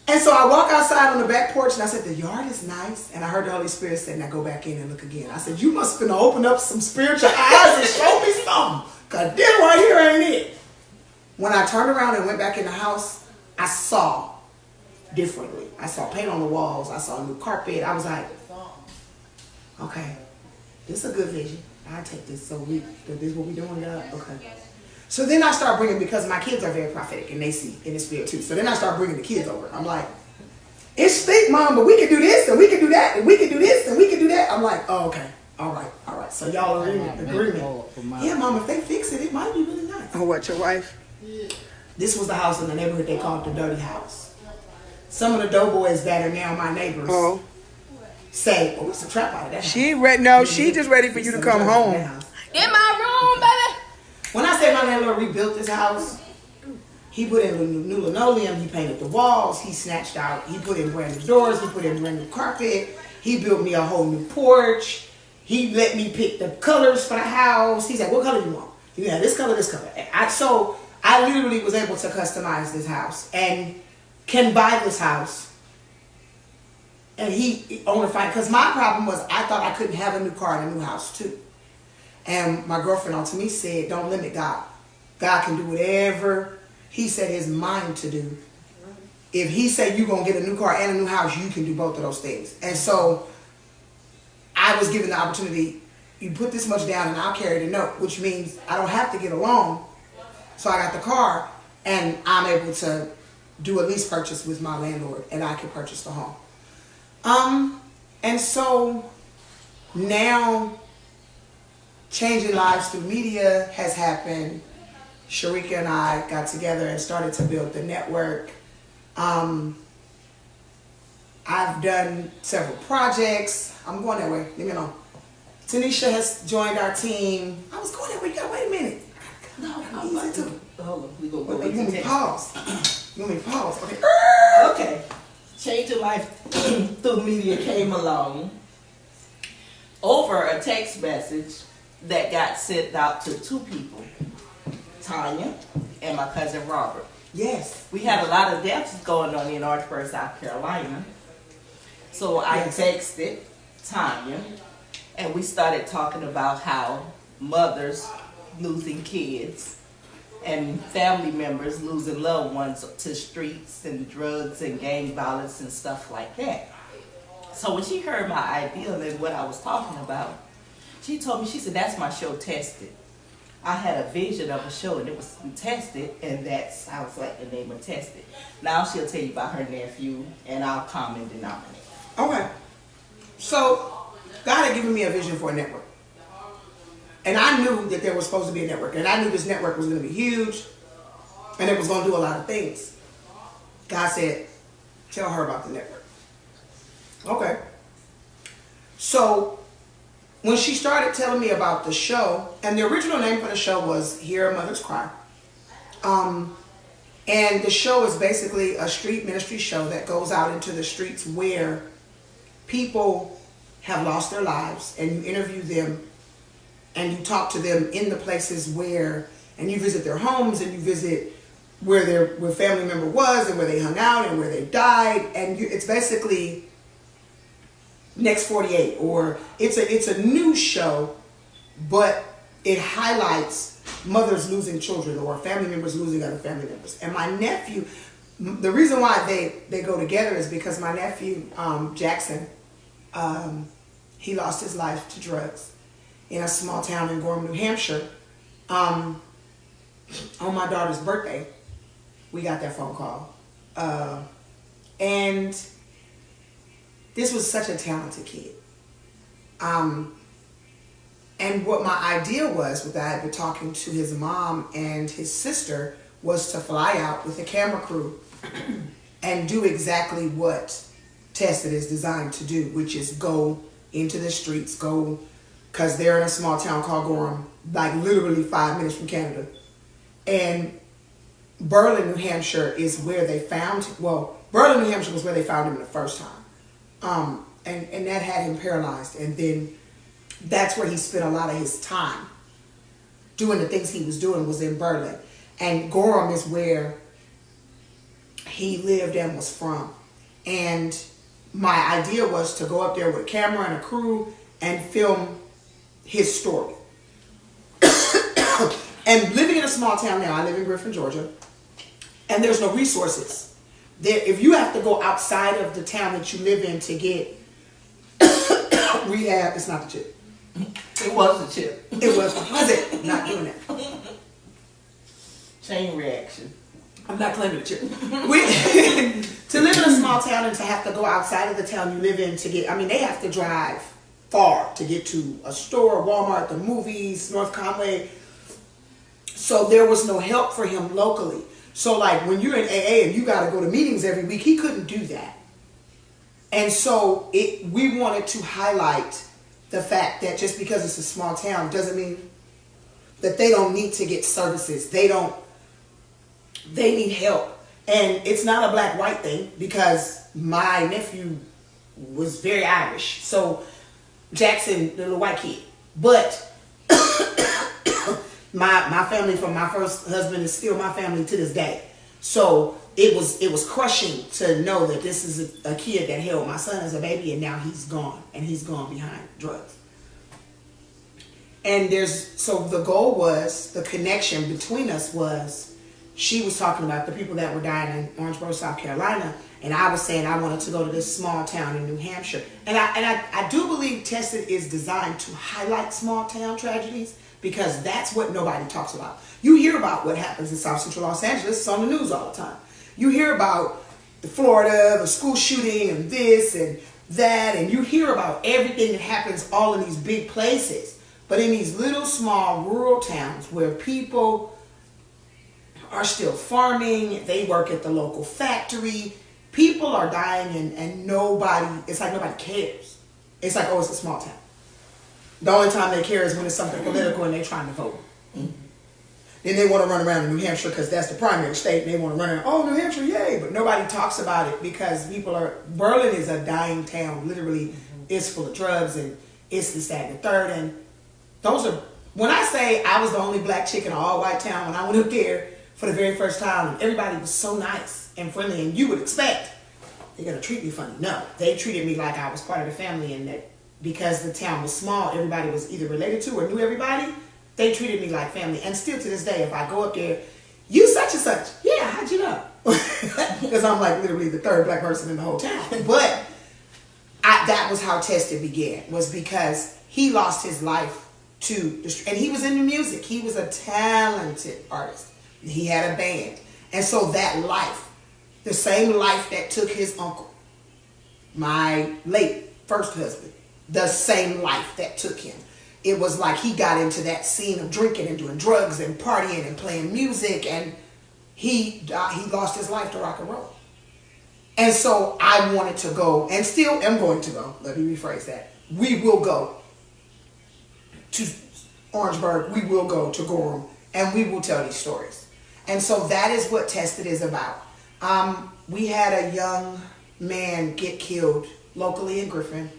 And so I walk outside on the back porch and I said, the yard is nice. And I heard the Holy Spirit say, now go back in and look again. I said, you must finna open up some spiritual eyes and show me something. Because this right here ain't it. When I turned around and went back in the house, I saw differently. I saw paint on the walls. I saw a new carpet. I was like, okay, this is a good vision. I take this. So this is what we doing, God? Okay. So then I start bringing, because my kids are very prophetic and they see in the spirit too. So then I start bringing the kids over. I'm like, it's thick, Mom, but we can do this and we can do that and we can do this and we can do that. I'm like, oh, okay. All right. So y'all are in agreement. Yeah, Mom, if they fix it, it might be really nice. Oh, what, your wife? Yeah. This was the house in the neighborhood they called the dirty house. Some of the doughboys that are now my neighbors say, oh, it's a trap out of that house. She just ready for you to come home. In my room, baby. When I say my landlord rebuilt this house, he put in new linoleum, he painted the walls, he snatched out, he put in brand new doors, he put in brand new carpet, he built me a whole new porch, he let me pick the colors for the house. He said, what color you want? Yeah, this color, this color. So I literally was able to customize this house and can buy this house. And he only because my problem was I thought I couldn't have a new car in a new house too. And my girlfriend on to me said, don't limit God. God can do whatever he set his mind to do. If he said you're going to get a new car and a new house, you can do both of those things. And so I was given the opportunity, you put this much down and I'll carry the note, which means I don't have to get a loan. So I got the car and I'm able to do a lease purchase with my landlord and I can purchase the home. And so now changing lives through media has happened. Sharika and I got together and started to build the network. I've done several projects. I'm going that way. Leave me alone. Tanisha has joined our team. I was going that way. You gotta wait a minute. No, I'm easy too. Hold on, we go You want me to pause? You want me to pause? Okay. Okay. Changing Life through media came along over a text message that got sent out to two people, Tanya and my cousin Robert. Yes. We had a lot of deaths going on in Orangeburg, South Carolina. So I texted Tanya and we started talking about how mothers losing kids and family members losing loved ones to streets and drugs and gang violence and stuff like that. So when she heard my idea and what I was talking about, she told me, she said, that's my show, Tested. I had a vision of a show and it was Tested, and that sounds like the name of Tested. Now she'll tell you about her nephew and our common denominator. Okay. So God had given me a vision for a network. And I knew that there was supposed to be a network. And I knew this network was going to be huge. And it was going to do a lot of things. God said, tell her about the network. Okay. So when she started telling me about the show, and the original name for the show was Hear a Mother's Cry. And the show is basically a street ministry show that goes out into the streets where people have lost their lives, and you interview them and you talk to them in the places where, and you visit their homes and you visit where family member was and where they hung out and where they died, and it's basically Next 48, or it's a new show, but it highlights mothers losing children or family members losing other family members. And my nephew, the reason why they go together is because my nephew Jackson, he lost his life to drugs in a small town in Gorham, New Hampshire. On my daughter's birthday, we got that phone call. And this was such a talented kid. And what my idea was, with that, I had been talking to his mom and his sister, was to fly out with a camera crew and do exactly what Tested is designed to do, which is go into the streets, because they're in a small town called Gorham, like literally 5 minutes from Canada. And Berlin, New Hampshire is where they found him. Well, Berlin, New Hampshire was where they found him the first time. And that had him paralyzed. And then that's where he spent a lot of his time doing the things he was doing, was in Berlin. And Gorham is where he lived and was from. And my idea was to go up there with a camera and a crew and film his story. And living in a small town now, I live in Griffin, Georgia, and there's no resources. If you have to go outside of the town that you live in to get rehab, it's not the chip. It was the chip. It was it? Not doing that. Chain reaction. I'm not claiming the chip. To live in a small town and to have to go outside of the town you live in to get, I mean, they have to drive far to get to a store, Walmart, the movies, North Conway. So there was no help for him locally. So like when you're in AA and you got to go to meetings every week, he couldn't do that. And so we wanted to highlight the fact that just because it's a small town doesn't mean that they don't need to get services. They need help. And it's not a black-white thing because my nephew was very Irish. So Jackson, the little white kid. But my family from my first husband is still my family to this day. So it was crushing to know that this is a kid that held my son as a baby and now he's gone. And he's gone behind drugs. And so the goal was, the connection between us was, she was talking about the people that were dying in Orangeburg, South Carolina, and I was saying I wanted to go to this small town in New Hampshire. And I do believe Tested is designed to highlight small town tragedies because that's what nobody talks about. You hear about what happens in South Central Los Angeles, it's on the news all the time. You hear about the Florida, the school shooting and this and that, and you hear about everything that happens all in these big places. But in these little, small, rural towns where people are still farming, they work at the local factory, people are dying and nobody, it's like nobody cares. It's like, oh, it's a small town. The only time they care is when it's something political and they're trying to vote. Mm-hmm. Then they want to run around in New Hampshire because that's the primary state. And they want to run around, oh, New Hampshire, yay. But nobody talks about it because Berlin is a dying town. Literally, it's full of drugs and it's this, that, and the third. And those are, when I say I was the only black chick in an all-white town, when I went up there for the very first time, everybody was so nice and friendly, and you would expect they're going to treat me funny. No, they treated me like I was part of the family, and that because the town was small, everybody was either related to or knew everybody, they treated me like family. And still to this day, if I go up there, you such and such. Yeah, how'd you know? Because I'm like literally the third black person in the whole town. But that was how Tested began, was because he lost his life and he was into music. He was a talented artist. He had a band. And so that life, the same life that took his uncle, my late first husband, the same life that took him. It was like he got into that scene of drinking and doing drugs and partying and playing music, and he lost his life to rock and roll. And so I wanted to go, and still am going to go, let me rephrase that. We will go to Orangeburg, we will go to Gorham, and we will tell these stories. And so that is what Tested is about. We had a young man get killed locally in Griffin.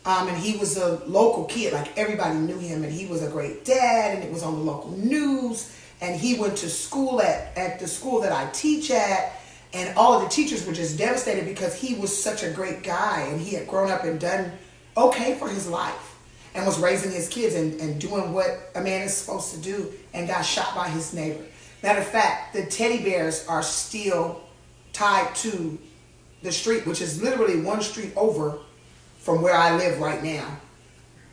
And he was a local kid, like everybody knew him, and he was a great dad, and it was on the local news, and he went to school at the school that I teach at, and all of the teachers were just devastated because he was such a great guy, and he had grown up and done okay for his life, and was raising his kids and doing what a man is supposed to do, and got shot by his neighbor. Matter of fact, the teddy bears are still tied to the street, which is literally one street over from where I live right now.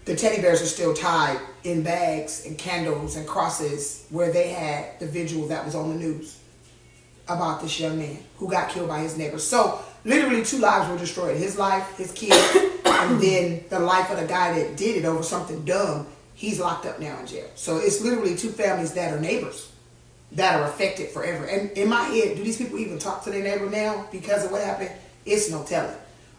The teddy bears are still tied in bags and candles and crosses where they had the vigil that was on the news about this young man who got killed by his neighbor. So literally 2 lives were destroyed. His life, his kid, and then the life of the guy that did it over something dumb. He's locked up now in jail. So it's literally 2 families that are neighbors that are affected forever. And in my head, do these people even talk to their neighbor now because of what happened? It's no telling.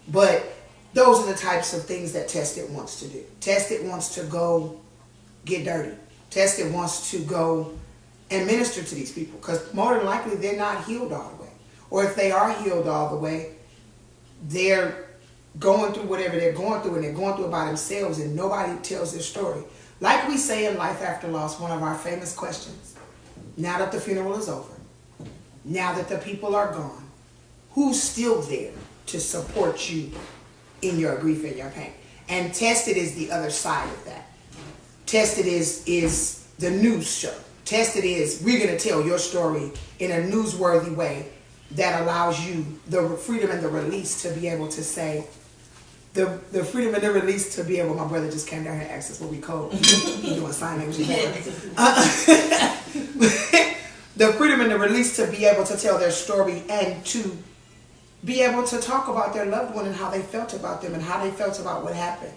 But those are the types of things that Tested wants to do. Tested wants to go get dirty. Tested wants to go and minister to these people because more than likely they're not healed all the way. Or if they are healed all the way, they're going through whatever they're going through, and they're going through it by themselves, and nobody tells their story. Like we say in Life After Loss, one of our famous questions, now that the funeral is over, now that the people are gone, who's still there to support you in your grief and your pain? And Tested is the other side of that. Tested is the news show. Tested is, we're going to tell your story in a newsworthy way that allows you the freedom and the release to be able to say, the freedom and the release to be able, my brother just came down here and asked us what we code. He doing sign language. The freedom and the release to be able to tell their story and to be able to talk about their loved one and how they felt about them and how they felt about what happened.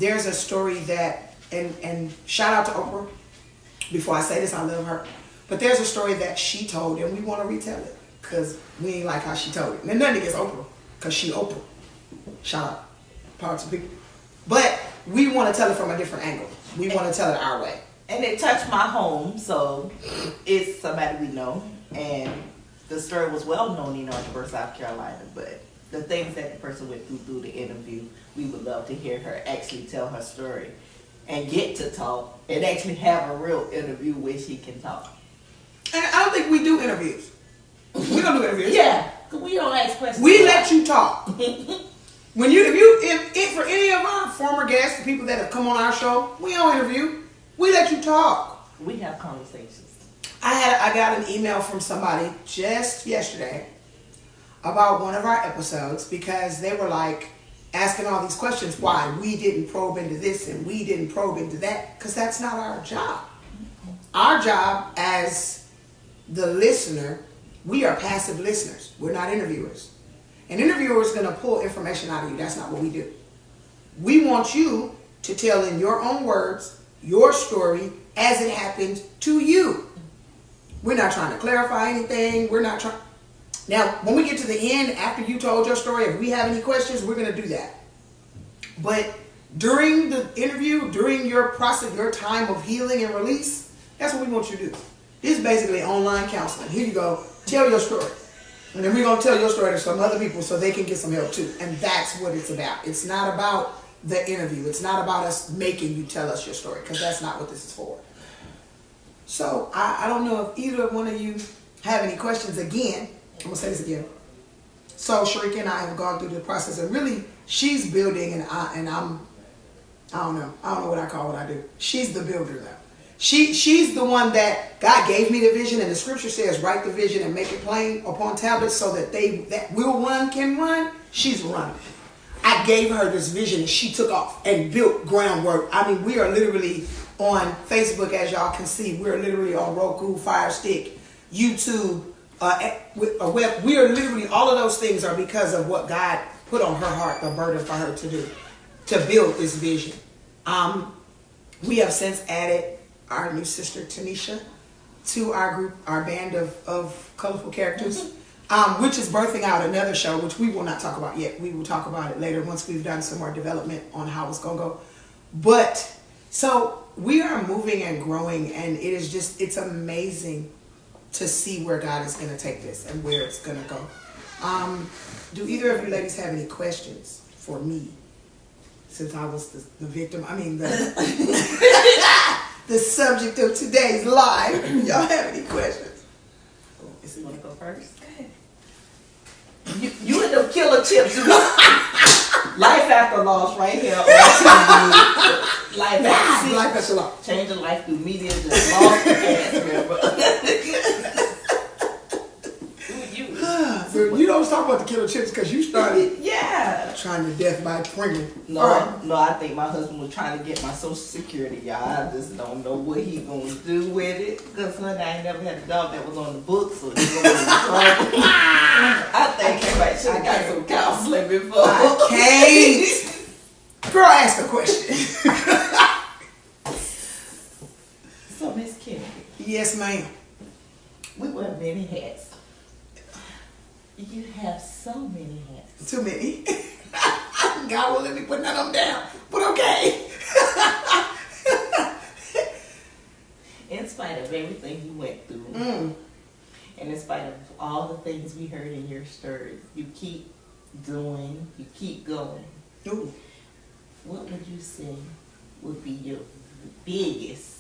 There's a story that, and shout out to Oprah. Before I say this, I love her. But there's a story that she told and we want to retell it because we ain't like how she told it. And nothing against Oprah because she Oprah. Shout out. Power to people. But we want to tell it from a different angle. We want to tell it our way. And it touched my home, so it's somebody we know. And the story was well known in Orangeburg, South Carolina. But the things that the person went through the interview, we would love to hear her actually tell her story and get to talk and actually have a real interview where she can talk. And I don't think we do interviews. We don't do interviews. Yeah, because we don't ask questions. We let you talk. When if for any of our former guests, the people that have come on our show, we don't interview. We let you talk. We have conversations. I got an email from somebody just yesterday about one of our episodes because they were like asking all these questions why we didn't probe into this and we didn't probe into that, because that's not our job. Our job as the listener, we are passive listeners. We're not interviewers. An interviewer is going to pull information out of you. That's not what we do. We want you to tell in your own words your story as it happened to you. We're not trying to clarify anything. We're not trying. Now, when we get to the end, after you told your story, if we have any questions, we're going to do that. But during the interview, during your process, your time of healing and release, that's what we want you to do. This is basically online counseling. Here you go. Tell your story. And then we're going to tell your story to some other people so they can get some help too. And that's what it's about. It's not about the interview. It's not about us making you tell us your story, because that's not what this is for. So I don't know if either one of you have any questions. Again, I'm going to say this again. So Sharika and I have gone through the process, and really she's building and I don't know what I call what I do. She's the builder though. She's the one that God gave me the vision, and the scripture says write the vision and make it plain upon tablets so that they that will run can run. She's running. I gave her this vision and she took off and built groundwork. I mean, we are literally on Facebook, as y'all can see. We're literally on Roku, Fire Stick, YouTube, with a web. We are literally, all of those things are because of what God put on her heart, the burden for her to do, to build this vision. We have since added our new sister Tanisha to our group, our band of colorful characters, which is birthing out another show, which we will not talk about yet. We will talk about it later once we've done some more development on how it's going to go. But so we are moving and growing, and it's amazing to see where God is going to take this and where it's going to go. Do either of you ladies have any questions for me? Since I was the victim, the subject of today's live. Y'all have any questions? You want to go first? Go ahead. You and them killer chips. Life after loss right here. Life after loss. Changing life through media. Just lost the past, remember? So you don't talk about the killer chips because you started trying to death by Pringle. No, I think my husband was trying to get my Social Security, y'all. I just don't know what he gonna do with it. Because honey, I ain't never had a dog that was on the books, so he's gonna be in trouble. I think I should have got some counseling before. I can't. Girl, ask the question. So Miss Kennedy. Yes, ma'am. We wear many hats. You have so many hats. Too many. God won't let me put none of them down. But okay. In spite of everything you went through, and in spite of all the things we heard in your stories, you keep doing, you keep going. Ooh. What would you say would be your biggest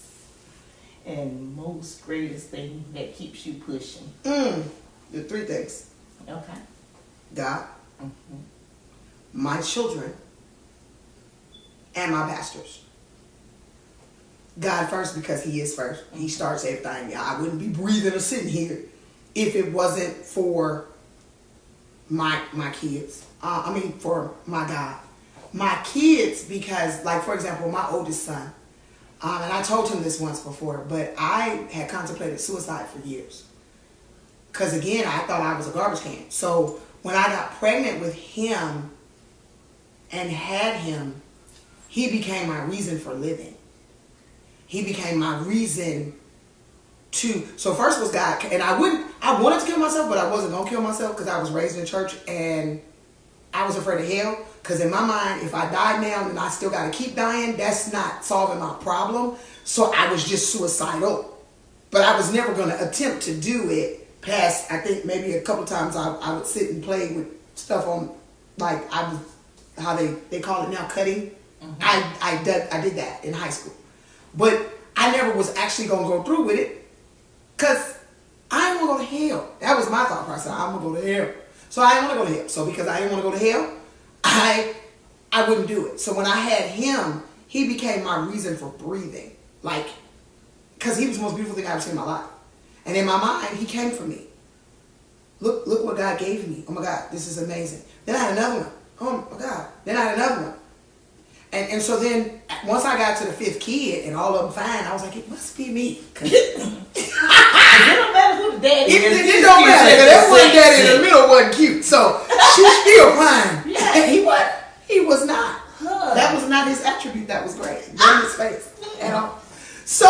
and most greatest thing that keeps you pushing? The 3 things. Okay. God, my children, and my pastors. God first, because he is first. He starts everything. I wouldn't be breathing or sitting here if it wasn't for my kids. For my God. My kids, because, like, for example, my oldest son, and I told him this once before, but I had contemplated suicide for years. Because, again, I thought I was a garbage can. So when I got pregnant with him and had him, he became my reason for living. He became my reason to, so first was God, and I wanted to kill myself, but I wasn't going to kill myself because I was raised in church and I was afraid of hell. Because in my mind, if I die now and I still got to keep dying, that's not solving my problem. So I was just suicidal. But I was never going to attempt to do it past, I think maybe a couple times I would sit and play with stuff on, like, how they call it now, cutting. I did that in high school. But I never was actually going to go through with it because I didn't want to go to hell. That was my thought process. I'm going to go to hell. So I didn't want to go to hell. So because I didn't want to go to hell, I wouldn't do it. So when I had him, he became my reason for breathing. Like, because he was the most beautiful thing I've ever seen in my life. And in my mind, he came for me. Look what God gave me. Oh my God, this is amazing. Then I had another one. Oh my God. Then I had another one. And so then, once I got to the 5th kid and all of them fine, I was like, it must be me. It don't matter who the daddy is. It don't matter, because that one daddy in the middle wasn't cute. So she's still fine. Yeah, he was. He was not. That was not his attribute that was great. Not his face at all. So,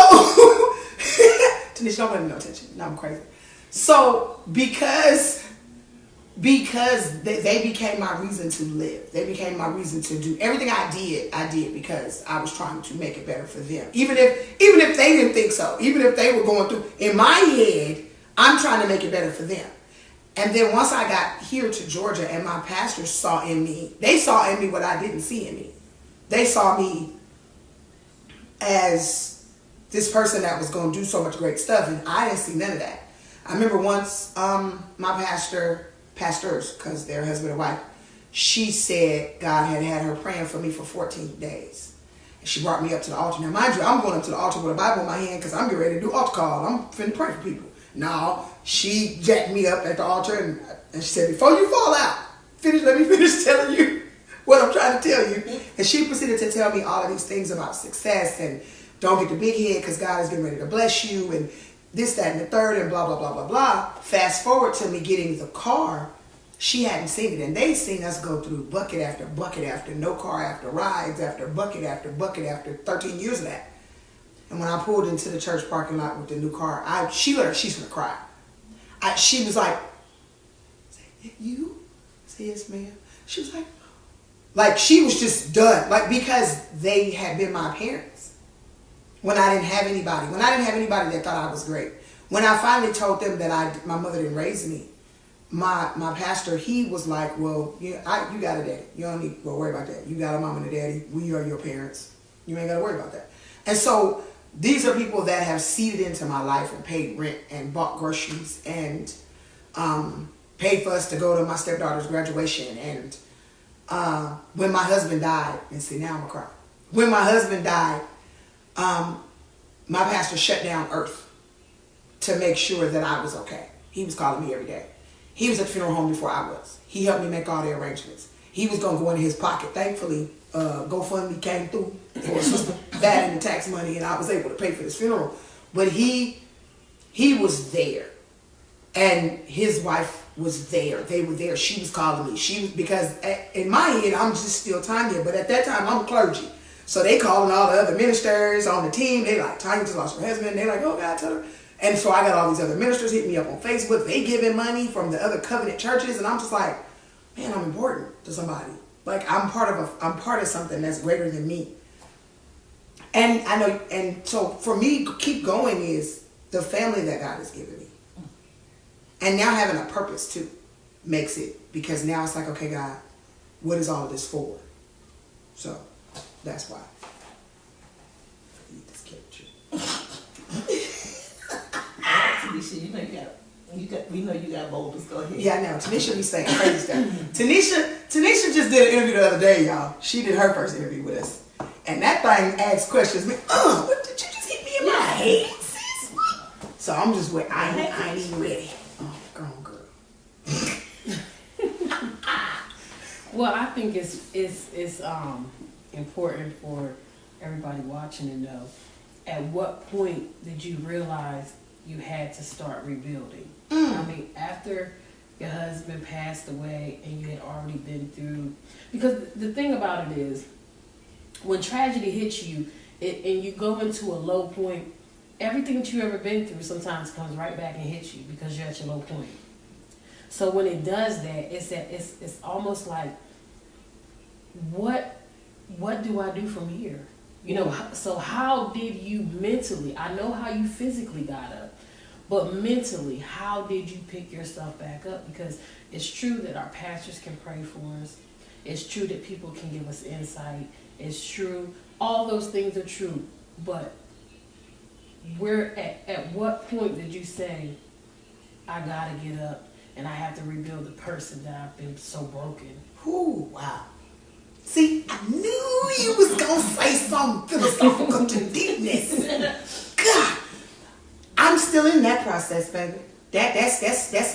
Tanisha, don't pay me no attention. No, I'm crazy. So, because they became my reason to live. They became my reason to do everything I did because I was trying to make it better for them. Even if they didn't think so, even if they were going through, in my head, I'm trying to make it better for them. And then once I got here to Georgia and my pastors saw in me, they saw in me what I didn't see in me. They saw me as this person that was going to do so much great stuff, and I didn't see none of that. I remember once my pastors, because they're husband and wife, she said God had her praying for me for 14 days. And she brought me up to the altar. Now, mind you, I'm going up to the altar with a Bible in my hand because I'm getting ready to do altar call. I'm finna pray for people. No, she jacked me up at the altar and she said, before you fall out, let me finish telling you what I'm trying to tell you. And she proceeded to tell me all of these things about success and don't get the big head because God is getting ready to bless you and this, that, and the third and blah, blah, blah, blah, blah. Fast forward to me getting the car. She hadn't seen it, and they seen us go through bucket after no car after rides after bucket after 13 years of that. And when I pulled into the church parking lot with the new car, she's gonna cry. She was like, "Is that you?" I said, "Yes, ma'am." She was like she was just done, like because they had been my parents. When I didn't have anybody, that thought I was great. When I finally told them that my mother didn't raise me, my pastor, he was like, well, you got a daddy. You don't need to worry about that. You got a mom and a daddy. We are your parents. You ain't got to worry about that. And so these are people that have seeded into my life and paid rent and bought groceries and paid for us to go to my stepdaughter's graduation. And when my husband died, and see, now I'm going to cry. When my husband died, my pastor shut down earth to make sure that I was okay. He was calling me every day. He was at the funeral home before I was. He helped me make all the arrangements. He was going to go into his pocket. Thankfully, GoFundMe came through for Sister that and the tax money, and I was able to pay for this funeral. But he was there, and his wife was there. They were there. She was calling me. Because in my head, I'm just still Tanya, but at that time, I'm clergy. So they calling all the other ministers on the team. They like, Tanya just lost her husband. They like, oh God, tell her. And so I got all these other ministers hitting me up on Facebook. They giving money from the other covenant churches, and I'm just like, man, I'm important to somebody. Like I'm part of something that's greater than me. And I know, and so for me, keep going is the family that God has given me. And now having a purpose too makes it, because now it's like, okay, God, what is all of this for? So that's why. I need this character. Tanisha, we know you got boulders. Go ahead. Yeah, I know. Tanisha be saying crazy stuff. Tanisha just did an interview the other day, y'all. She did her first interview with us. And that thing asked questions. What did you just hit me in my head, sis? So I'm just waiting. I ain't even ready. Oh, girl. Well, I think it's important for everybody watching to know, at what point did you realize you had to start rebuilding? I mean, after your husband passed away and you had already been through, because the thing about it is, when tragedy hits you and you go into a low point, everything that you've ever been through sometimes comes right back and hits you because you're at your low point. So when it does that, it's almost like, what do I do from here? You know, so how did you mentally, I know how you physically got up, but mentally, how did you pick yourself back up? Because it's true that our pastors can pray for us. It's true that people can give us insight. It's true. All those things are true. But at what point did you say, I gotta get up and I have to rebuild the person that I've been so broken? Ooh, wow. See, I knew you was gonna say some philosophical to deepness. God, I'm still in that process, baby. That's,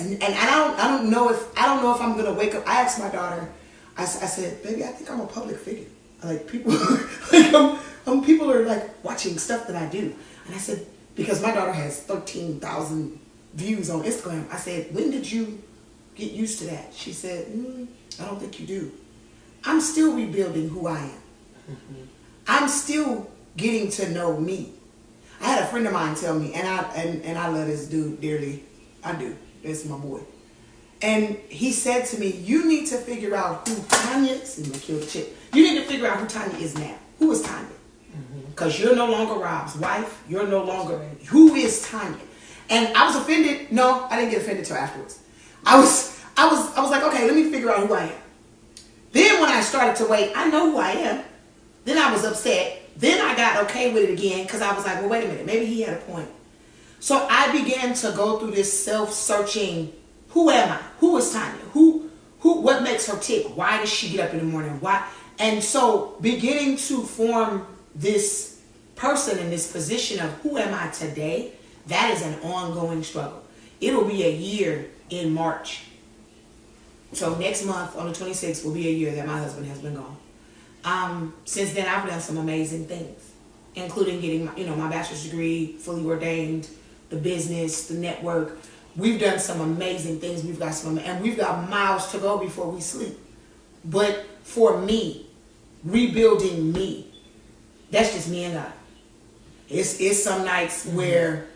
and I don't know if I'm gonna wake up. I asked my daughter. I said, baby, I think I'm a public figure. Like people, people are like watching stuff that I do. And I said, because my daughter has 13,000 views on Instagram. I said, when did you get used to that? She said, I don't think you do. I'm still rebuilding who I am. I'm still getting to know me. I had a friend of mine tell me, and I love this dude dearly. I do. That's my boy. And he said to me, you need to figure out who Tanya is. I'm going to kill the chick. You need to figure out who Tanya is now. Who is Tanya? Because you're no longer Rob's wife. You're no longer. Who is Tanya? And I was offended. No, I didn't get offended till afterwards. I was like, okay, let me figure out who I am. Then when I started to wait, I know who I am. Then I was upset. Then I got okay with it again because I was like, well, wait a minute. Maybe he had a point. So I began to go through this self-searching. Who am I? Who is Tanya? What makes her tick? Why does she get up in the morning? Why? And so beginning to form this person in this position of who am I today, that is an ongoing struggle. It'll be a year in March. So next month on the 26th will be a year that my husband has been gone. Since then, I've done some amazing things, including getting my bachelor's degree, fully ordained, the business, the network. We've done some amazing things. We've got miles to go before we sleep. But for me, rebuilding me, that's just me and God. It's some nights where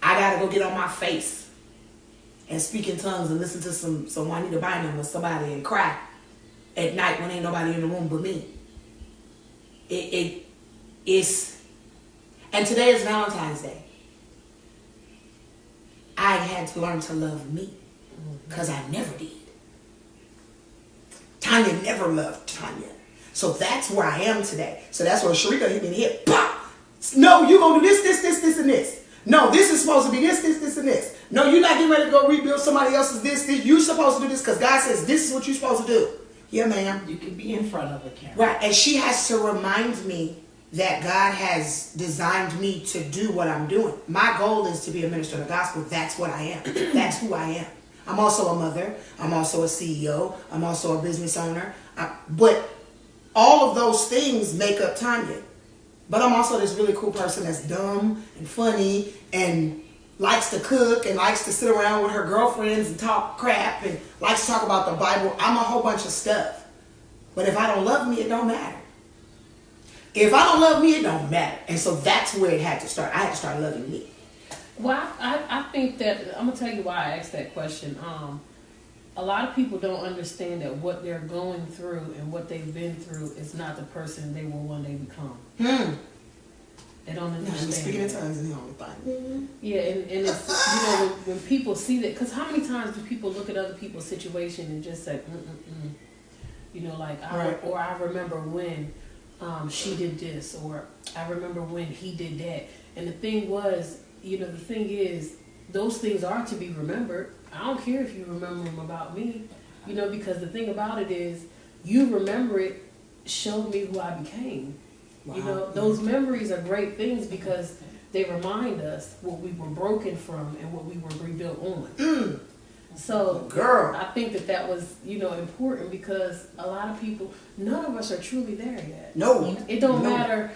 I gotta go get on my face and speak in tongues and listen to some Juanita Bynum or somebody and cry at night when ain't nobody in the room but me. And today is Valentine's Day. I had to learn to love me because I never did. Tanya never loved Tanya. So that's where I am today. So that's where Sharika hit me in the head. Pop! No, you're going to do this, and this. No, this is supposed to be this, and this. No, you're not getting ready to go rebuild somebody else's this. You're supposed to do this because God says this is what you're supposed to do. Yeah, ma'am. You can be in front of a camera. Right, and she has to remind me that God has designed me to do what I'm doing. My goal is to be a minister of the gospel. That's what I am. That's who I am. I'm also a mother. I'm also a CEO. I'm also a business owner. But all of those things make up Tanya. But I'm also this really cool person that's dumb and funny and likes to cook and likes to sit around with her girlfriends and talk crap and likes to talk about the Bible. I'm a whole bunch of stuff. But if I don't love me, it don't matter. If I don't love me, it don't matter. And so that's where it had to start. I had to start loving me. Well, I think that, I'm going to tell you why I asked that question. A lot of people don't understand that what they're going through and what they've been through is not the person they will one day become. They don't understand. Speaking in tongues is the only thing. Yeah, and it's, when people see that, because how many times do people look at other people's situation and just say, I remember when she did this, or I remember when he did that. And the thing was, the thing is, those things are to be remembered. I don't care if you remember them about me, because the thing about it is, you remember it showed me who I became. Wow. Those memories are great things because they remind us what we were broken from and what we were rebuilt on. So, Girl. I think that was, important because a lot of people, none of us are truly there yet. No. It don't matter.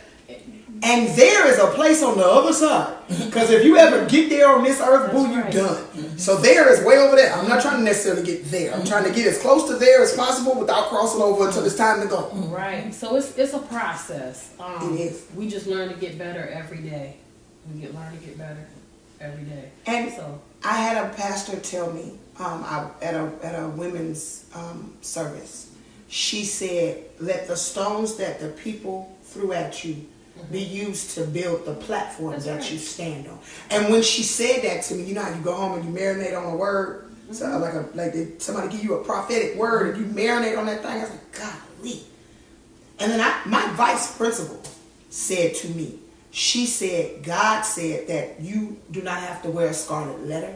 And there is a place on the other side. Because if you ever get there on this earth, boo, you're right. done. So there is way over there. I'm not trying to necessarily get there. I'm trying to get as close to there as possible without crossing over until it's time to go. Right. So it's a process. It is. We just learn to get better every day. Learn to get better every day. And so I had a pastor tell me at a women's service, she said, let the stones that the people threw at you be used to build the platform That's that right. you stand on. And when she said that to me, you know how you go home and you marinate on a word? So somebody give you a prophetic word and you marinate on that thing. I was like, golly. And then my vice principal said to me, she said, God said that you do not have to wear a scarlet letter,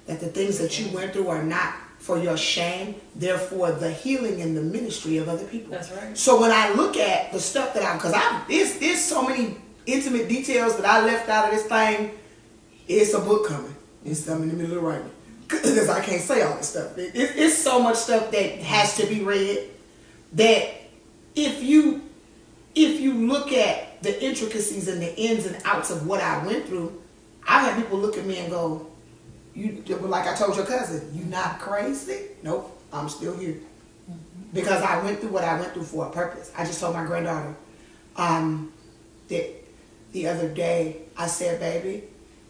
that the things that you went through are not for your shame, therefore the healing and the ministry of other people. That's right. So when I look at the stuff that there's so many intimate details that I left out of this thing. It's a book coming. I'm in the middle of writing because I can't say all this stuff. It's so much stuff that has to be read that if you look at the intricacies and the ins and outs of what I went through, I've had people look at me and go, like I told your cousin, you not crazy? Nope, I'm still here. Because I went through what I went through for a purpose. I just told my granddaughter that the other day, I said, baby,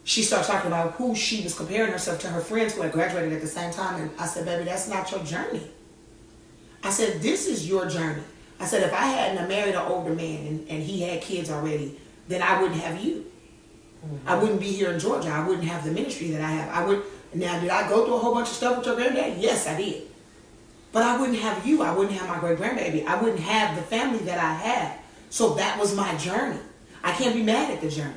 she started talking about who she was comparing herself to, her friends who had graduated at the same time. And I said, baby, that's not your journey. I said, this is your journey. I said, if I hadn't married an older man and he had kids already, then I wouldn't have you. I wouldn't be here in Georgia. I wouldn't have the ministry that I have. Now, did I go through a whole bunch of stuff with your granddad? Yes, I did. But I wouldn't have you. I wouldn't have my great-grandbaby. I wouldn't have the family that I have. So that was my journey. I can't be mad at the journey.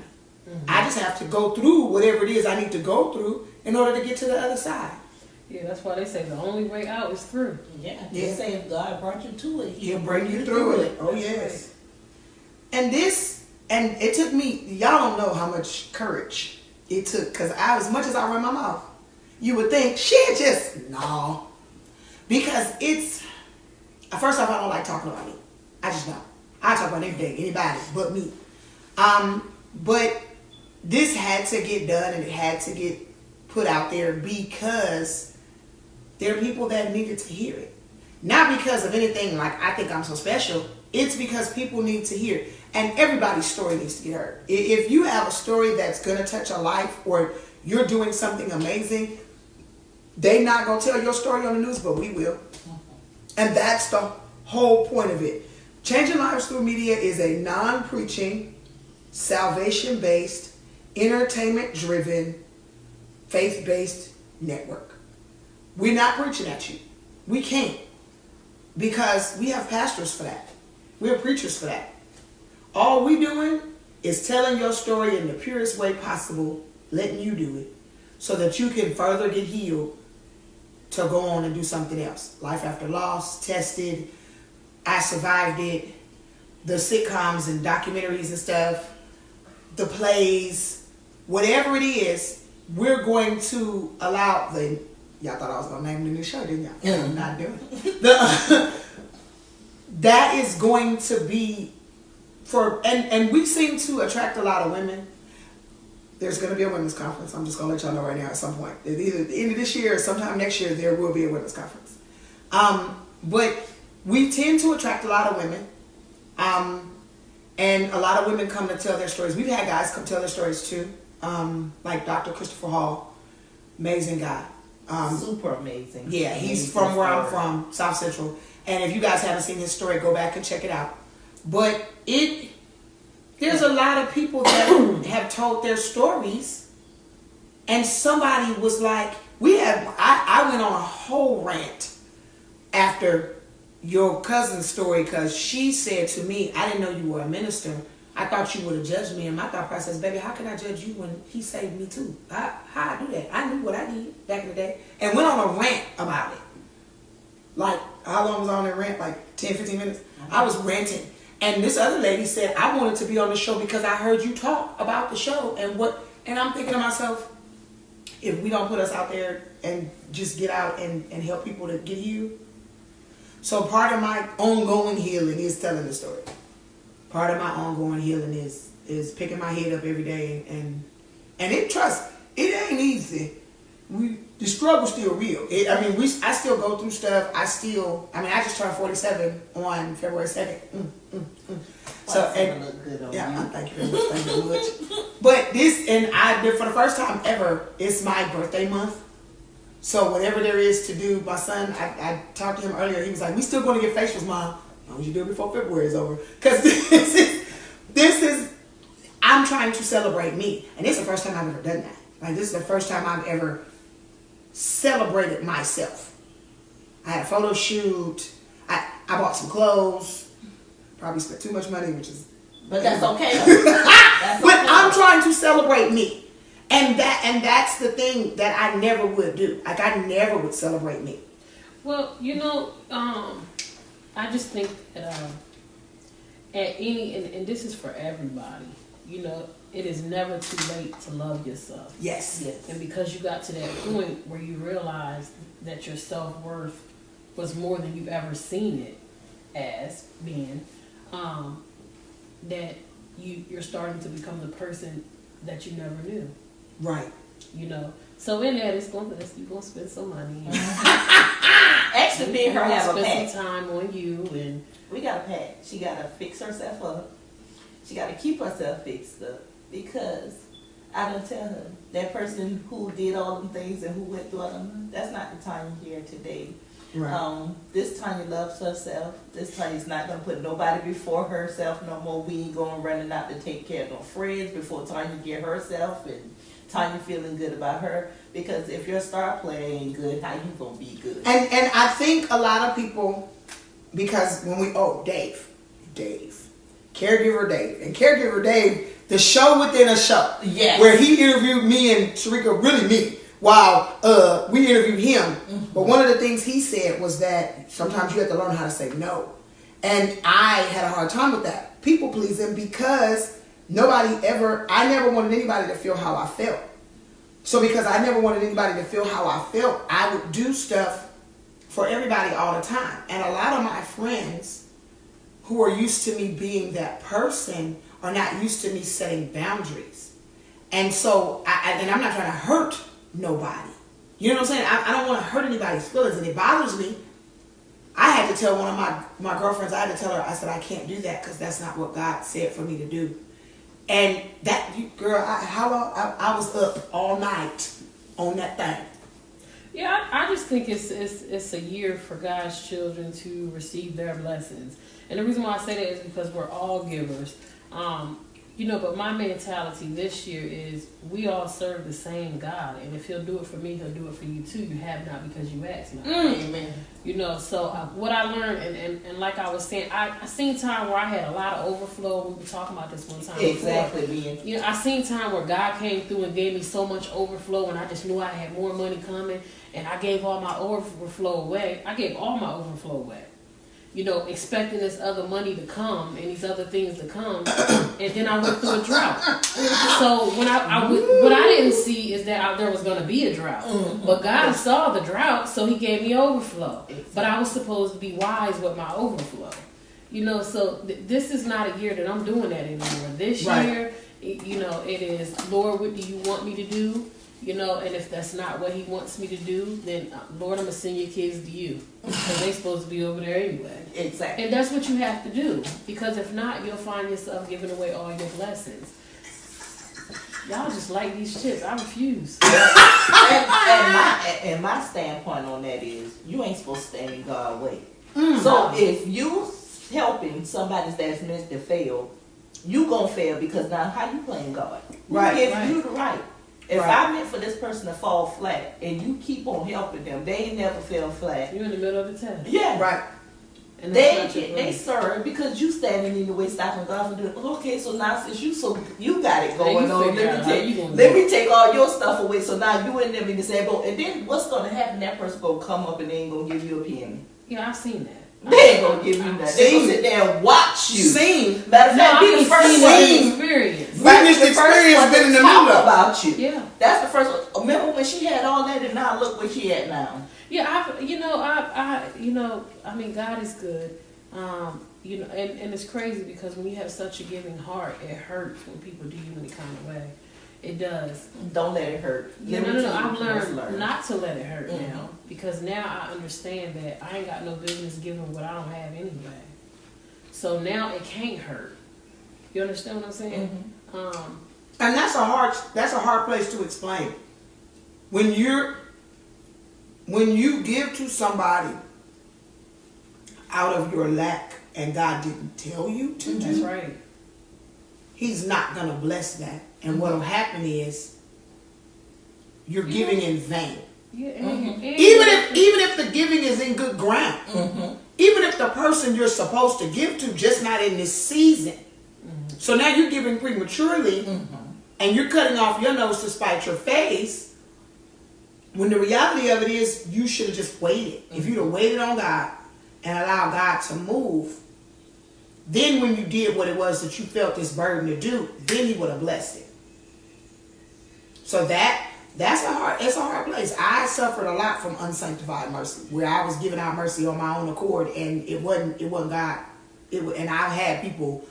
I just have to go through whatever it is I need to go through in order to get to the other side. Yeah, that's why they say the only way out is through. Yeah, they say if God brought you to it, He'll bring you through it. Oh, yes. And it took me, y'all don't know how much courage it took, because as much as I run my mouth, you would think, no. Because first off, I don't like talking about me. I just don't. I talk about everything, anybody but me. But this had to get done and it had to get put out there because there are people that needed to hear it. Not because of anything like I think I'm so special. It's because people need to hear it. And everybody's story needs to get heard. If you have a story that's going to touch a life or you're doing something amazing, they're not going to tell your story on the news, but we will. And that's the whole point of it. Changing Lives Through Media is a non-preaching, salvation-based, entertainment-driven, faith-based network. We're not preaching at you. We can't. Because we have pastors for that. We have preachers for that. All we doing is telling your story in the purest way possible, letting you do it, so that you can further get healed to go on and do something else. Life After Loss, Tested, I Survived It, the sitcoms and documentaries and stuff, the plays, whatever it is, we're going to allow y'all thought I was going to name the new show, didn't y'all? Yeah. I'm not doing it. That is going to be and we seem to attract a lot of women. There's going to be a women's conference. I'm just going to let y'all know right now at some point. Either at the end of this year or sometime next year, there will be a women's conference. But we tend to attract a lot of women. And a lot of women come to tell their stories. We've had guys come tell their stories too. Like Dr. Christopher Hall, amazing guy. Super amazing. Yeah, he's from where I'm from, South Central. And if you guys haven't seen his story, go back and check it out. But there's a lot of people that have told their stories, and somebody was like, I went on a whole rant after your cousin's story because she said to me, I didn't know you were a minister, I thought you would have judged me. And my thought process, baby, how can I judge you when he saved me too? How I do that? I knew what I needed back in the day. And went on a rant about it. Like, how long was I on that rant? Like 10, 15 minutes? I was ranting. And this other lady said, I wanted to be on the show because I heard you talk about the show and I'm thinking to myself, if we don't put us out there and just get out and help people to get healed. So part of my ongoing healing is telling the story. Part of my ongoing healing is picking my head up every day and it ain't easy. The struggle's still real. I still go through stuff. I just turned 47 on February 2nd. So and look good on yeah, you. thank you very much. Thank you very much. But this, and I did for the first time ever, it's my birthday month. So whatever there is to do, my son, I talked to him earlier. He was like, "We still going to get facials, Mom. Why don't you do it before February is over?" Because this is, I'm trying to celebrate me, and this is the first time I've ever done that. Like this is the first time I've ever celebrated myself. I had a photo shoot. I bought some clothes. Probably spent too much money, But that's okay. That's but okay. I'm trying to celebrate me. And that's the thing that I never would do. Like I never would celebrate me. Well, I just think that at any and this is for everybody, it is never too late to love yourself. Yes. And because you got to that point where you realized that your self-worth was more than you've ever seen it as being, that you're starting to become the person that you never knew. Right. So in that, you're gonna spend some money. Actually, me and her have a spend pact. some time on you, and We got a pact. She got to fix herself up. She got to keep herself fixed up because I don't tell her that person who did all them things and who went through all them. That's not the time here today. Right. This Tanya loves herself. This Tanya's not gonna put nobody before herself no more. We ain't going running out to take care of no friends before Tanya get herself and Tanya feeling good about her. Because if your star player ain't good, how you gonna be good? And I think a lot of people, because when Dave, Caregiver Dave, and Caregiver Dave, the show within a show, Yes. where he interviewed me and Sharika, really me, while we interviewed him. Mm-hmm. But one of the things he said was that sometimes you have to learn how to say no. And I had a hard time with that, people pleasing, because I never wanted anybody to feel how I felt. So because I never wanted anybody to feel how I felt, I would do stuff for everybody all the time. And a lot of my friends who are used to me being that person are not used to me setting boundaries. And so, I'm not trying to hurt nobody. You know what I'm saying? I don't want to hurt anybody's feelings, and it bothers me. I had to tell one of my girlfriends, I said, I can't do that because that's not what God said for me to do. And girl, I was up all night on that thing. yeah, I just think it's a year for God's children to receive their blessings. And the reason why I say that is because we're all givers. But my mentality this year is we all serve the same God. And if he'll do it for me, he'll do it for you too. You have not because you ask not. Amen. So what I learned, and like I was saying, I seen time where I had a lot of overflow. We were talking about this one time Exactly, before. Ian. I seen time where God came through and gave me so much overflow, and I just knew I had more money coming, and I gave all my overflow away. I gave all my overflow away. Expecting this other money to come and these other things to come, and then I went through a drought. So what I didn't see is that there was going to be a drought, but God saw the drought, so He gave me overflow. But I was supposed to be wise with my overflow, So this is not a year that I'm doing that anymore. This year, it is, Lord, what do you want me to do? And if that's not what He wants me to do, then Lord, I'm gonna send your kids to you because they're supposed to be over there anyway. Exactly. And that's what you have to do, because if not, you'll find yourself giving away all your blessings. Y'all just like these chips. I refuse. and my standpoint on that is, you ain't supposed to stand in God's way. So if you helping somebody that's meant to fail, you gonna fail because now how you playing God? Right. Who gives you the right? If I meant for this person to fall flat and you keep on helping them, they ain't never fell flat. You're in the middle of the test. Yeah. Right. And that's not your They place. serve because you standing in the way stopping God from doing. Okay, so now since you got it Now going you on, figure let out me how take you gonna let do me it. take all your stuff away. So now you and them in the same boat. And then what's gonna happen? That person gonna come up and they ain't gonna give you a penny. Yeah, I've seen that. They ain't gonna give you nothing. They gonna sit there and watch you. Seen. Matter of No, fact, I've be the been first seeing one. that Seen. experience. Witnessed The first experience one been in to the talk middle of it. about you. Yeah. That's the first one. Remember when she had all that and now look where she at now. Yeah, I mean, God is good. And it's crazy because when you have such a giving heart, it hurts when people do you any kind of way. It does. Don't let it hurt. Yeah, Let me no. tell you I've what you must learned not to let it hurt now because now I understand that I ain't got no business giving what I don't have anyway. So now it can't hurt. You understand what I'm saying? And that's a hard place to explain. When you give to somebody out of your lack and God didn't tell you to That's do, right. He's not gonna bless that. And what'll happen is you're giving in vain. Yeah, Even if the giving is in good ground, even if the person you're supposed to give to just not in this season. So now you're giving prematurely and you're cutting off your nose to spite your face, when the reality of it is you should have just waited. If you'd have waited on God and allowed God to move, then when you did what it was that you felt this burden to do, then He would have blessed it. So that's a hard place. I suffered a lot from unsanctified mercy, where I was giving out mercy on my own accord, and it wasn't God. And I've had people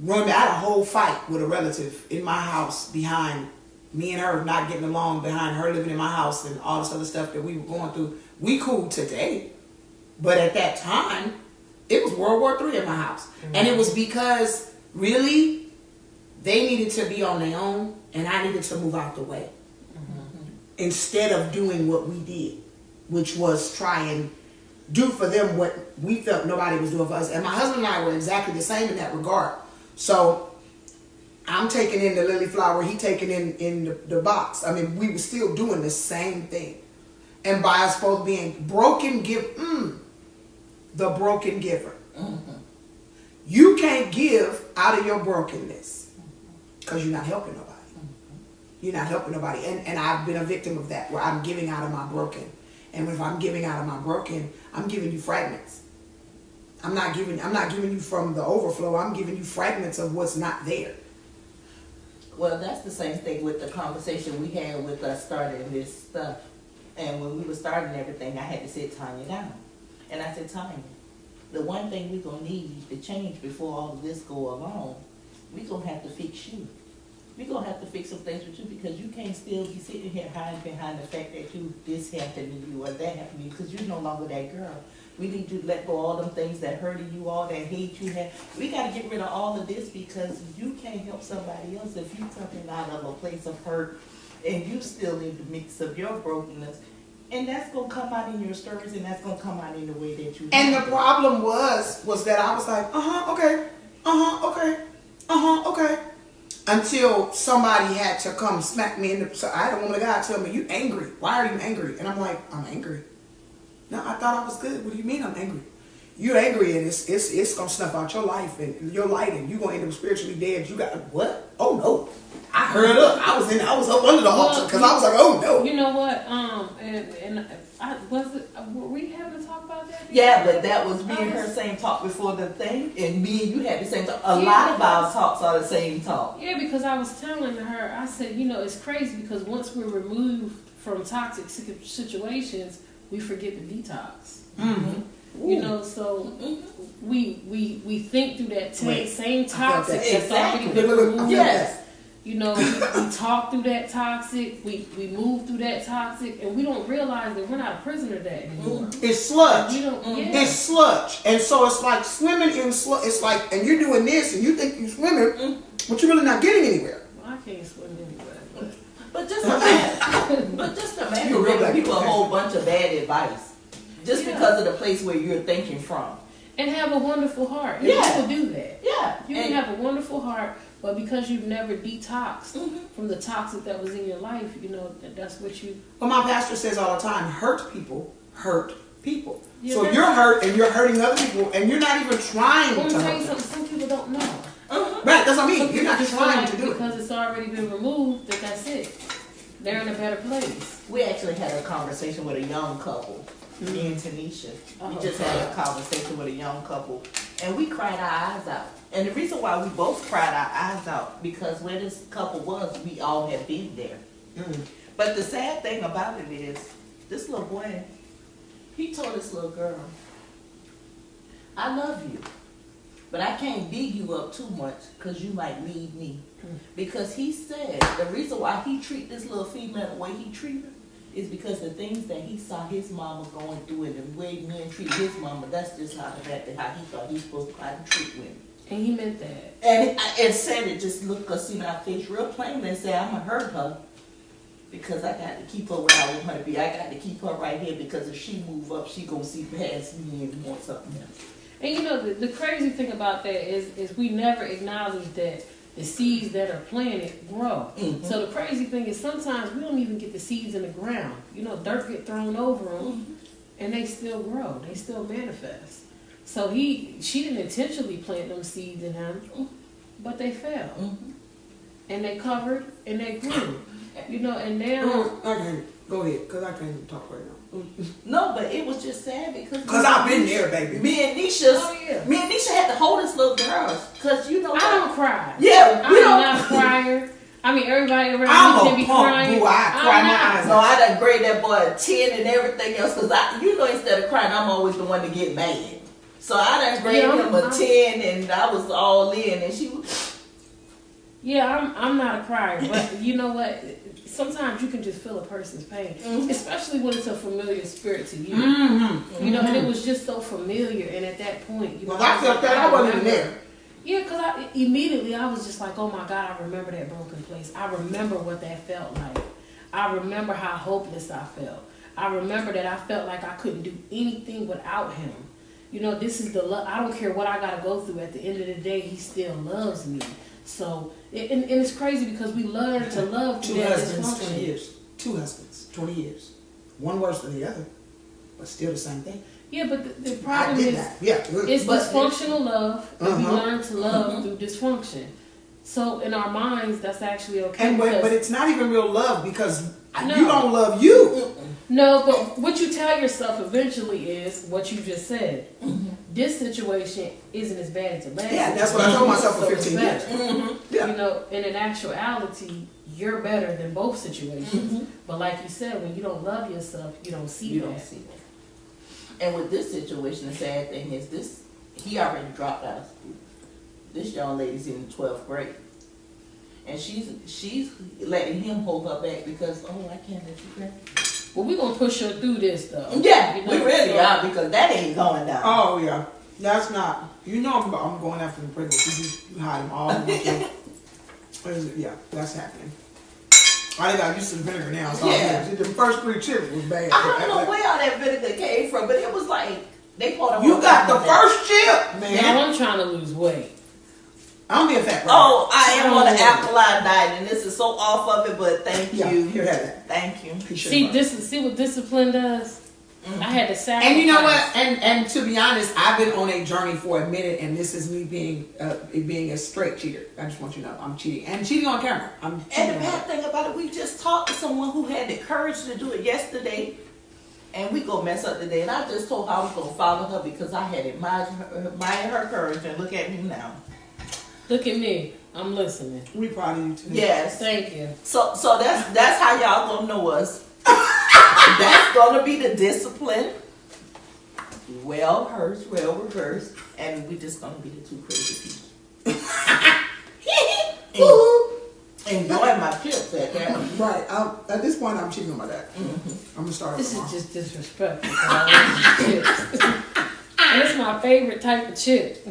run. I had a whole fight with a relative in my house behind me and her not getting along, behind her living in my house and all this other stuff that we were going through. We cool today, but at that time, it was World War III in my house, and it was because really they needed to be on their own, and I needed to move out the way. Instead of doing what we did, which was try and do for them what we felt nobody was doing for us. And my husband and I were exactly the same in that regard. So I'm taking in the lily flower, he taking in the box. I mean, we were still doing the same thing. And by us both being broken, the broken giver. You can't give out of your brokenness because you're not helping nobody. You're not helping nobody. And I've been a victim of that, where I'm giving out of my broken. And if I'm giving out of my broken, I'm giving you fragments. I'm not giving you from the overflow. I'm giving you fragments of what's not there. Well, that's the same thing with the conversation we had with us starting this stuff. And when we were starting everything, I had to sit Tanya down. And I said, Tanya, the one thing we're going to need to change before all of this go along, we're going to have to fix you. We're going to have to fix some things with you, because you can't still be sitting here hiding behind the fact that this happened to you or that happened to you, because you're no longer that girl. We need you to let go of all them things that hurted you, all that hate you had. We got to get rid of all of this, because you can't help somebody else if you're coming out of a place of hurt and you still in the mix of your brokenness. And that's going to come out in your stories, and that's going to come out in the way that you And the problem was that I was like, okay. Until somebody had to come smack me in the... So I had a woman of God tell me, you angry. Why are you angry? And I'm like, I'm angry. No, I thought I was good. What do you mean I'm angry? You're angry, and it's going to snuff out your life and your light, and you're going to end up spiritually dead. You got... What? Oh, no. I heard up. I was up under the altar because I was like, oh, no. You know what? Were we having to talk about that? Yeah, but that was me and her same talk before the thing, and me and you had the same talk. A lot of our talks are the same talk. Yeah, because I was telling her, I said, it's crazy because once we're removed from toxic situations, we forget the detox. So we think through that same toxic that's already been removed. Yes. We talk through that toxic, we move through that toxic, and we don't realize that we're not a prisoner of that anymore. It's sludge. Yeah. It's sludge. And so it's like swimming in sludge. It's like, and you're doing this, and you think you're swimming, but you're really not getting anywhere. Well, I can't swim anywhere. But just imagine giving people a whole bunch of bad advice just because of the place where you're thinking from. And have a wonderful heart. And people do that. Yeah. You can have a wonderful heart, but because you've never detoxed from the toxic that was in your life, that's what you... Well, my pastor says all the time, hurt people hurt people. Yeah, So if you're hurt and you're hurting other people and you're not even trying Let me to tell hurt you them. something. Some people don't know. Right, that's what I mean. Some You're people not just feel trying like to do it. because it's already been removed that's it. They're in a better place. We actually had a conversation with a young couple, me and Tanisha. We just had a conversation with a young couple, and we cried our eyes out. And the reason why we both cried our eyes out, because where this couple was, we all had been there. But the sad thing about it is, this little boy, he told this little girl, I love you, but I can't big you up too much because you might leave me. Because he said the reason why he treat this little female the way he treat her is because the things that he saw his mama going through and the way men treat his mama, that's just how he thought he was supposed to treat women. And he meant that. And said it just looked us in our face real plainly and said, I'm going to hurt her because I got to keep her where I want her to be. I got to keep her right here because if she move up, she going to see past me and want something else. And you know, the crazy thing about that is we never acknowledge that the seeds that are planted grow. So the crazy thing is sometimes we don't even get the seeds in the ground. You know, dirt get thrown over them and they still grow. They still manifest. So she didn't intentionally plant them seeds in him, but they fell. And they covered and they grew. You know, and now... I can't. Go ahead, because I can't even talk right now. No, but it was just sad because I've been there, baby. Me and Nisha had to hold this little girl because you know I don't cry. Yeah, I'm not a crier. I mean, everybody around me can be crying. Boo, I cry my eyes. No, I done grade that boy a 10 and everything else because instead of crying, I'm always the one to get mad. So I done graded him a 10 and I was all in and she was... Yeah, I'm not a crier, but you know what? Sometimes you can just feel a person's pain, especially when it's a familiar spirit to you. You know, and it was just so familiar. And at that point, you know, I felt that I wasn't even there. Yeah, because I was just like, oh my God, I remember that broken place. I remember what that felt like. I remember how hopeless I felt. I remember that I felt like I couldn't do anything without him. You know, this is the love. I don't care what I got to go through. At the end of the day, he still loves me. So, and it's crazy because we learn to love Two husbands, 20 years. 2 husbands, 20 years. One worse than the other, but still the same thing. Yeah, but the problem is, it's dysfunctional love, and we learn to love through dysfunction. So in our minds, that's actually okay. And but it's not even real love because you don't love you. No, but what you tell yourself eventually is what you just said. This situation isn't as bad as the last. Yeah, that's what I told myself for 15 years. You know, and in actuality, you're better than both situations. But like you said, when you don't love yourself, you don't see that. And with this situation, the sad thing is he already dropped out of school. This young lady's in the 12th grade. And she's letting him hold her back because, I can't let you graduate. Well, we're going to push her through this, though. Yeah, we really are because that ain't going down. Oh, yeah. That's not, I'm going after the principal. You hide them all. Yeah, that's happening. I got used to the vinegar now. So the first 3 chips was bad. I don't know where all that vinegar came from, but it was like, they poured You got the first chip, man. Now I'm trying to lose weight. I'm being fat. Oh, I am on an alkaline diet, and this is so off of it, but thank you. Here, have that. Thank you. See what discipline does? I had to sacrifice. And you know what? And to be honest, I've been on a journey for a minute, and this is me being a straight cheater. I just want you to know I'm cheating and cheating on camera. And the bad thing about it, we just talked to someone who had the courage to do it yesterday, and we go mess up today. And I just told her I was gonna follow her because I had admired her courage, and look at me now. Look at me. I'm listening. We proud of you too. Yes. Thank you. So that's how y'all gonna know us. That's gonna be the discipline. Well rehearsed, and we just gonna be the 2 crazy people. Enjoy my chips at that. Right. At this point, I'm cheating on my dad. I'm gonna start. This is just disrespectful. Chips. And it's my favorite type of chip.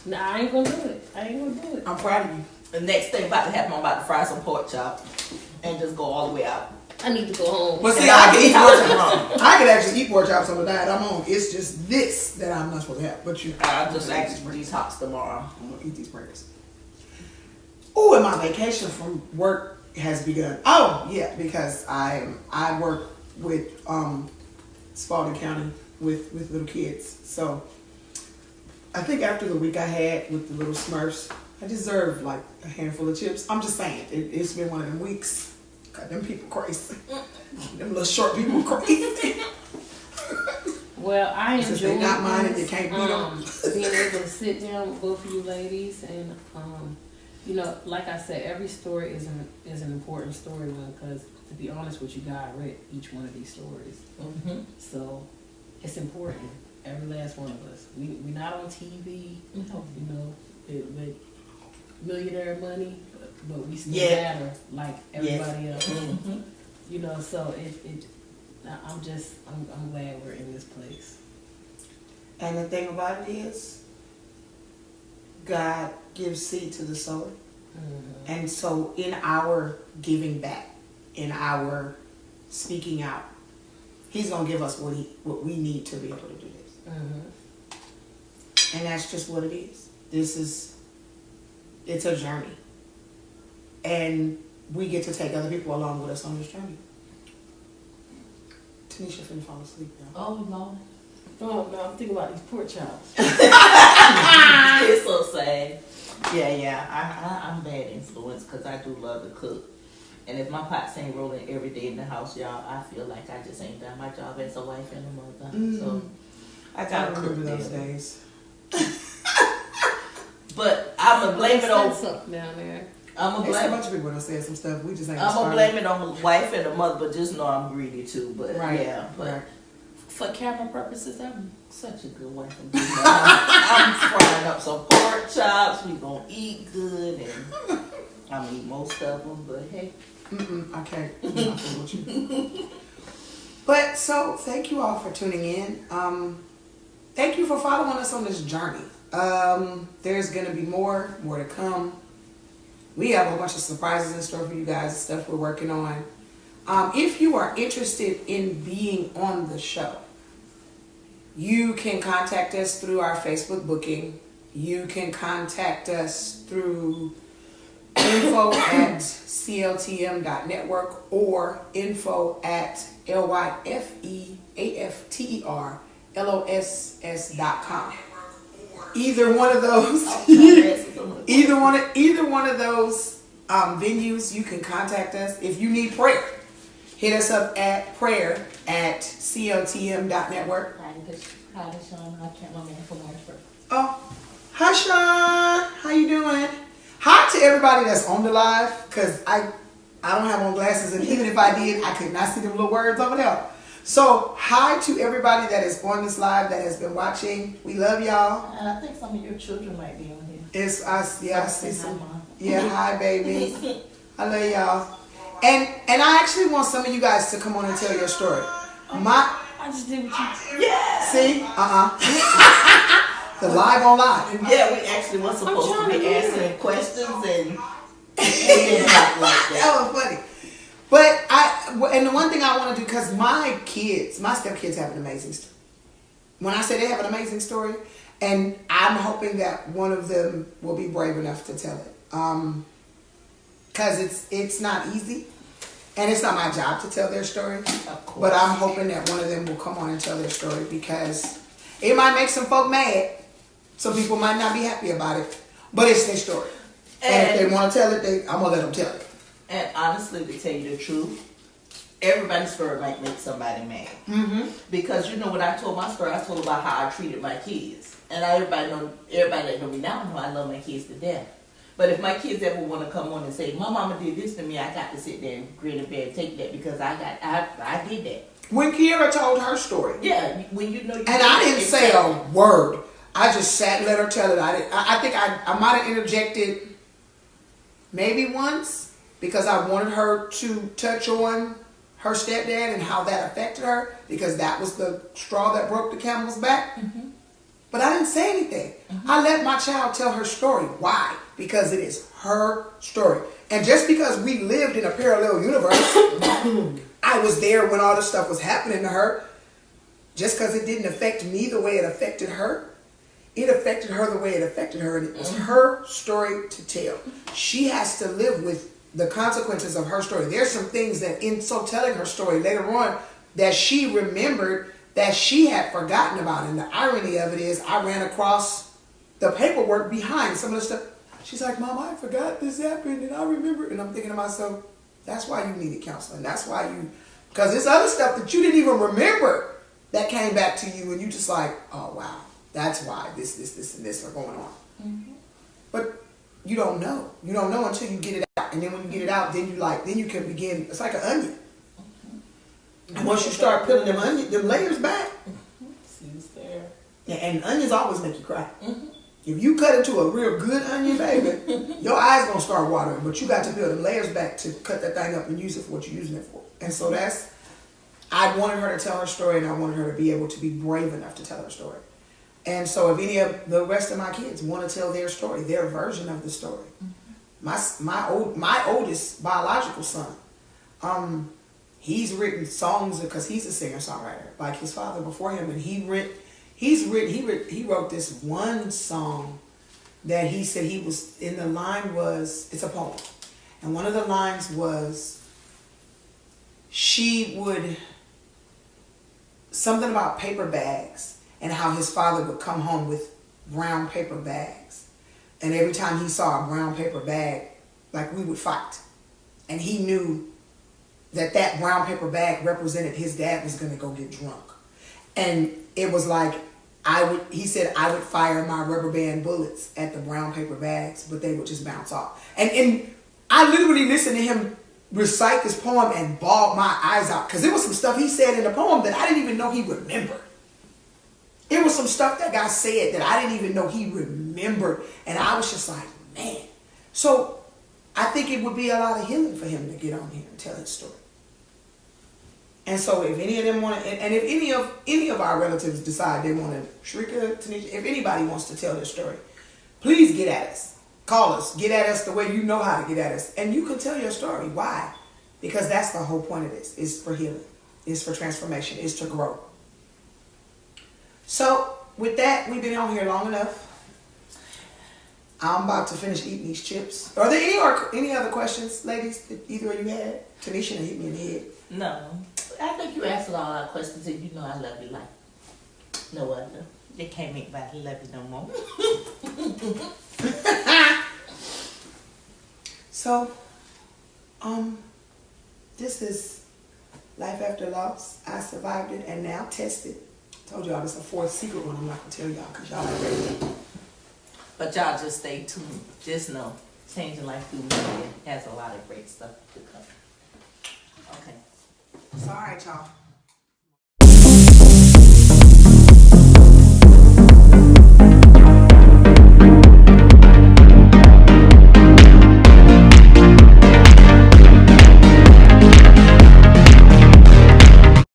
Nah, I ain't gonna do it. I'm proud of you. The next thing about to happen, I'm about to fry some pork chop and just go all the way out. I need to go home. But see, I can eat pork chops. I can actually eat pork chops on the diet I'm on. It's just this that I'm not supposed to have. But I'll just actually detox tomorrow. I'm gonna eat these burgers. Oh, and my vacation from work has begun. Oh, yeah, because I work with Spalding County with little kids. So I think after the week I had with the little Smurfs, I deserve like a handful of chips. I'm just saying, it's been one of them weeks. God, them people crazy. Them little short people crazy. Well, I Since enjoy they not mine and you can't beat being able to sit down with both of you ladies, and you know, like I said, every story is an important story because, to be honest with you, God read each one of these stories, so it's important. Every last one of us. We're not on TV, you know, with millionaire money, but we still matter like everybody else. You know, so I'm glad we're in this place. And the thing about it is, God gives seed to the sower. And so in our giving back, in our speaking out, He's going to give us what we need to be able to do this. And that's just what it is. It's a journey. And we get to take other people along with us on this journey. Tanisha finna fall asleep now. Oh, Lord. Oh no, I'm thinking about these poor chops. It's so sad. Yeah. I'm bad influence because I do love to cook. And if my pots ain't rolling every day in the house, y'all, I feel like I just ain't done my job as a wife and a mother. So I gotta cook remember those daily. days. But I'm gonna blame it on. Something down there. I'm gonna There's a blame. bunch of people that said some stuff. We just ain't. I'm gonna blame it on the wife and the mother, but just know I'm greedy too. But Right. For camera purposes, I'm such a good wife. I'm frying up some pork chops. We gonna eat good, and I'm gonna eat most of them. But hey, I can't. I'm not fooling with you. But so, thank you all for tuning in. Thank you for following us on this journey. There's gonna be more to come. We have a whole bunch of surprises in store for you guys and stuff we're working on. If you are interested in being on the show, you can contact us through our Facebook booking. You can contact us through info@cltm.network or info@lyfeafterloss.com. Either one of those, either one of those venues, you can contact us. If you need prayer, hit us up at prayer@cltm.network. hi, Sean. I can't remember for my first. Oh, hi Sean, how you doing? Hi to everybody that's on the live, because I don't have on glasses, and even if I did, I could not see them little words over there. So hi to everybody that is on this live that has been watching. We love y'all. And I think some of your children might be on here. It's us, yeah, I see Hi, some. Mom. Yeah, hi baby. I love y'all. And I actually want some of you guys to come on and tell your story. I just did what you did. Yeah. See? The live on live. Yeah, we actually were supposed to be answering questions and didn't happen like that. That was funny. But and the one thing I want to do, because my stepkids have an amazing story. When I say they have an amazing story, and I'm hoping that one of them will be brave enough to tell it. Because it's not easy, and it's not my job to tell their story. Of course. But I'm hoping that one of them will come on and tell their story, because it might make some folk mad. Some people might not be happy about it, but it's their story. And if they want to tell it, I'm going to let them tell it. And honestly, to tell you the truth, everybody's story might make somebody mad. Because you know when I told my story, I told about how I treated my kids. And everybody that know me now know I love my kids to death. But if my kids ever want to come on and say, my mama did this to me, I got to sit there and grin and bear and take that, because I did that. When Kiera told her story, Yeah, when you know you and I didn't say a word. I just sat and let her tell it. I think I might have interjected maybe once, because I wanted her to touch on her stepdad and how that affected her, because that was the straw that broke the camel's back. But I didn't say anything. I let my child tell her story. Why? Because it is her story. And just because we lived in a parallel universe, I was there when all this stuff was happening to her, just because it didn't affect me the way it affected her, it affected her the way it affected her, and it was her story to tell. She has to live with the consequences of her story. There's some things that in so telling her story later on that she remembered that she had forgotten about. And the irony of it is I ran across the paperwork behind some of the stuff. She's like, Mom, I forgot this happened and I remember. And I'm thinking to myself, that's why you needed counseling. That's why because there's other stuff that you didn't even remember that came back to you and you just like, oh wow, that's why this, and this are going on. Mm-hmm. But you don't know. You don't know until you get it out. And then when you get it out, then you can begin, it's like an onion. Mm-hmm. And once you start peeling them layers back, Seems there. and onions always make you cry. Mm-hmm. If you cut into a real good onion, baby, your eyes gonna start watering. But you got to peel them layers back to cut that thing up and use it for what you're using it for. And so I wanted her to tell her story, and I wanted her to be able to be brave enough to tell her story. And so if any of the rest of my kids want to tell their story, their version of the story, my oldest biological son, he's written songs because he's a singer-songwriter like his father before him, and he wrote this one song that he said it's a poem, and one of the lines was something about paper bags and how his father would come home with brown paper bags, and every time he saw a brown paper bag, like, we would fight, and he knew that brown paper bag represented his dad was going to go get drunk. And it was like, he said, I would fire my rubber band bullets at the brown paper bags, but they would just bounce off. And I literally listened to him recite this poem and bawled my eyes out, because there was some stuff he said in the poem that I didn't even know he remembered. It was some stuff that guy said that I didn't even know he remembered. And I was just like, man. So I think it would be a lot of healing for him to get on here and tell his story. And so if any of them want to, and if any of our relatives decide they want to, Shrika, Tanisha, if anybody wants to tell their story, please get at us. Call us. Get at us the way you know how to get at us. And you can tell your story. Why? Because that's the whole point of this. It's for healing. It's for transformation. It's to grow. So with that, we've been on here long enough. I'm about to finish eating these chips. Are there any other questions, ladies, that either of you had? Tanisha hit me in the head. No. I think you answered all our questions, and you know I love you like no other. They can't make me love you no more. So, this is Life After Loss. I survived it and now tested. Told y'all this is a fourth secret one I'm not going to tell y'all because y'all ain't ready. But y'all just stay tuned. Just know, Changing Life Through Media has a lot of great stuff to come. Okay. It's all right, y'all.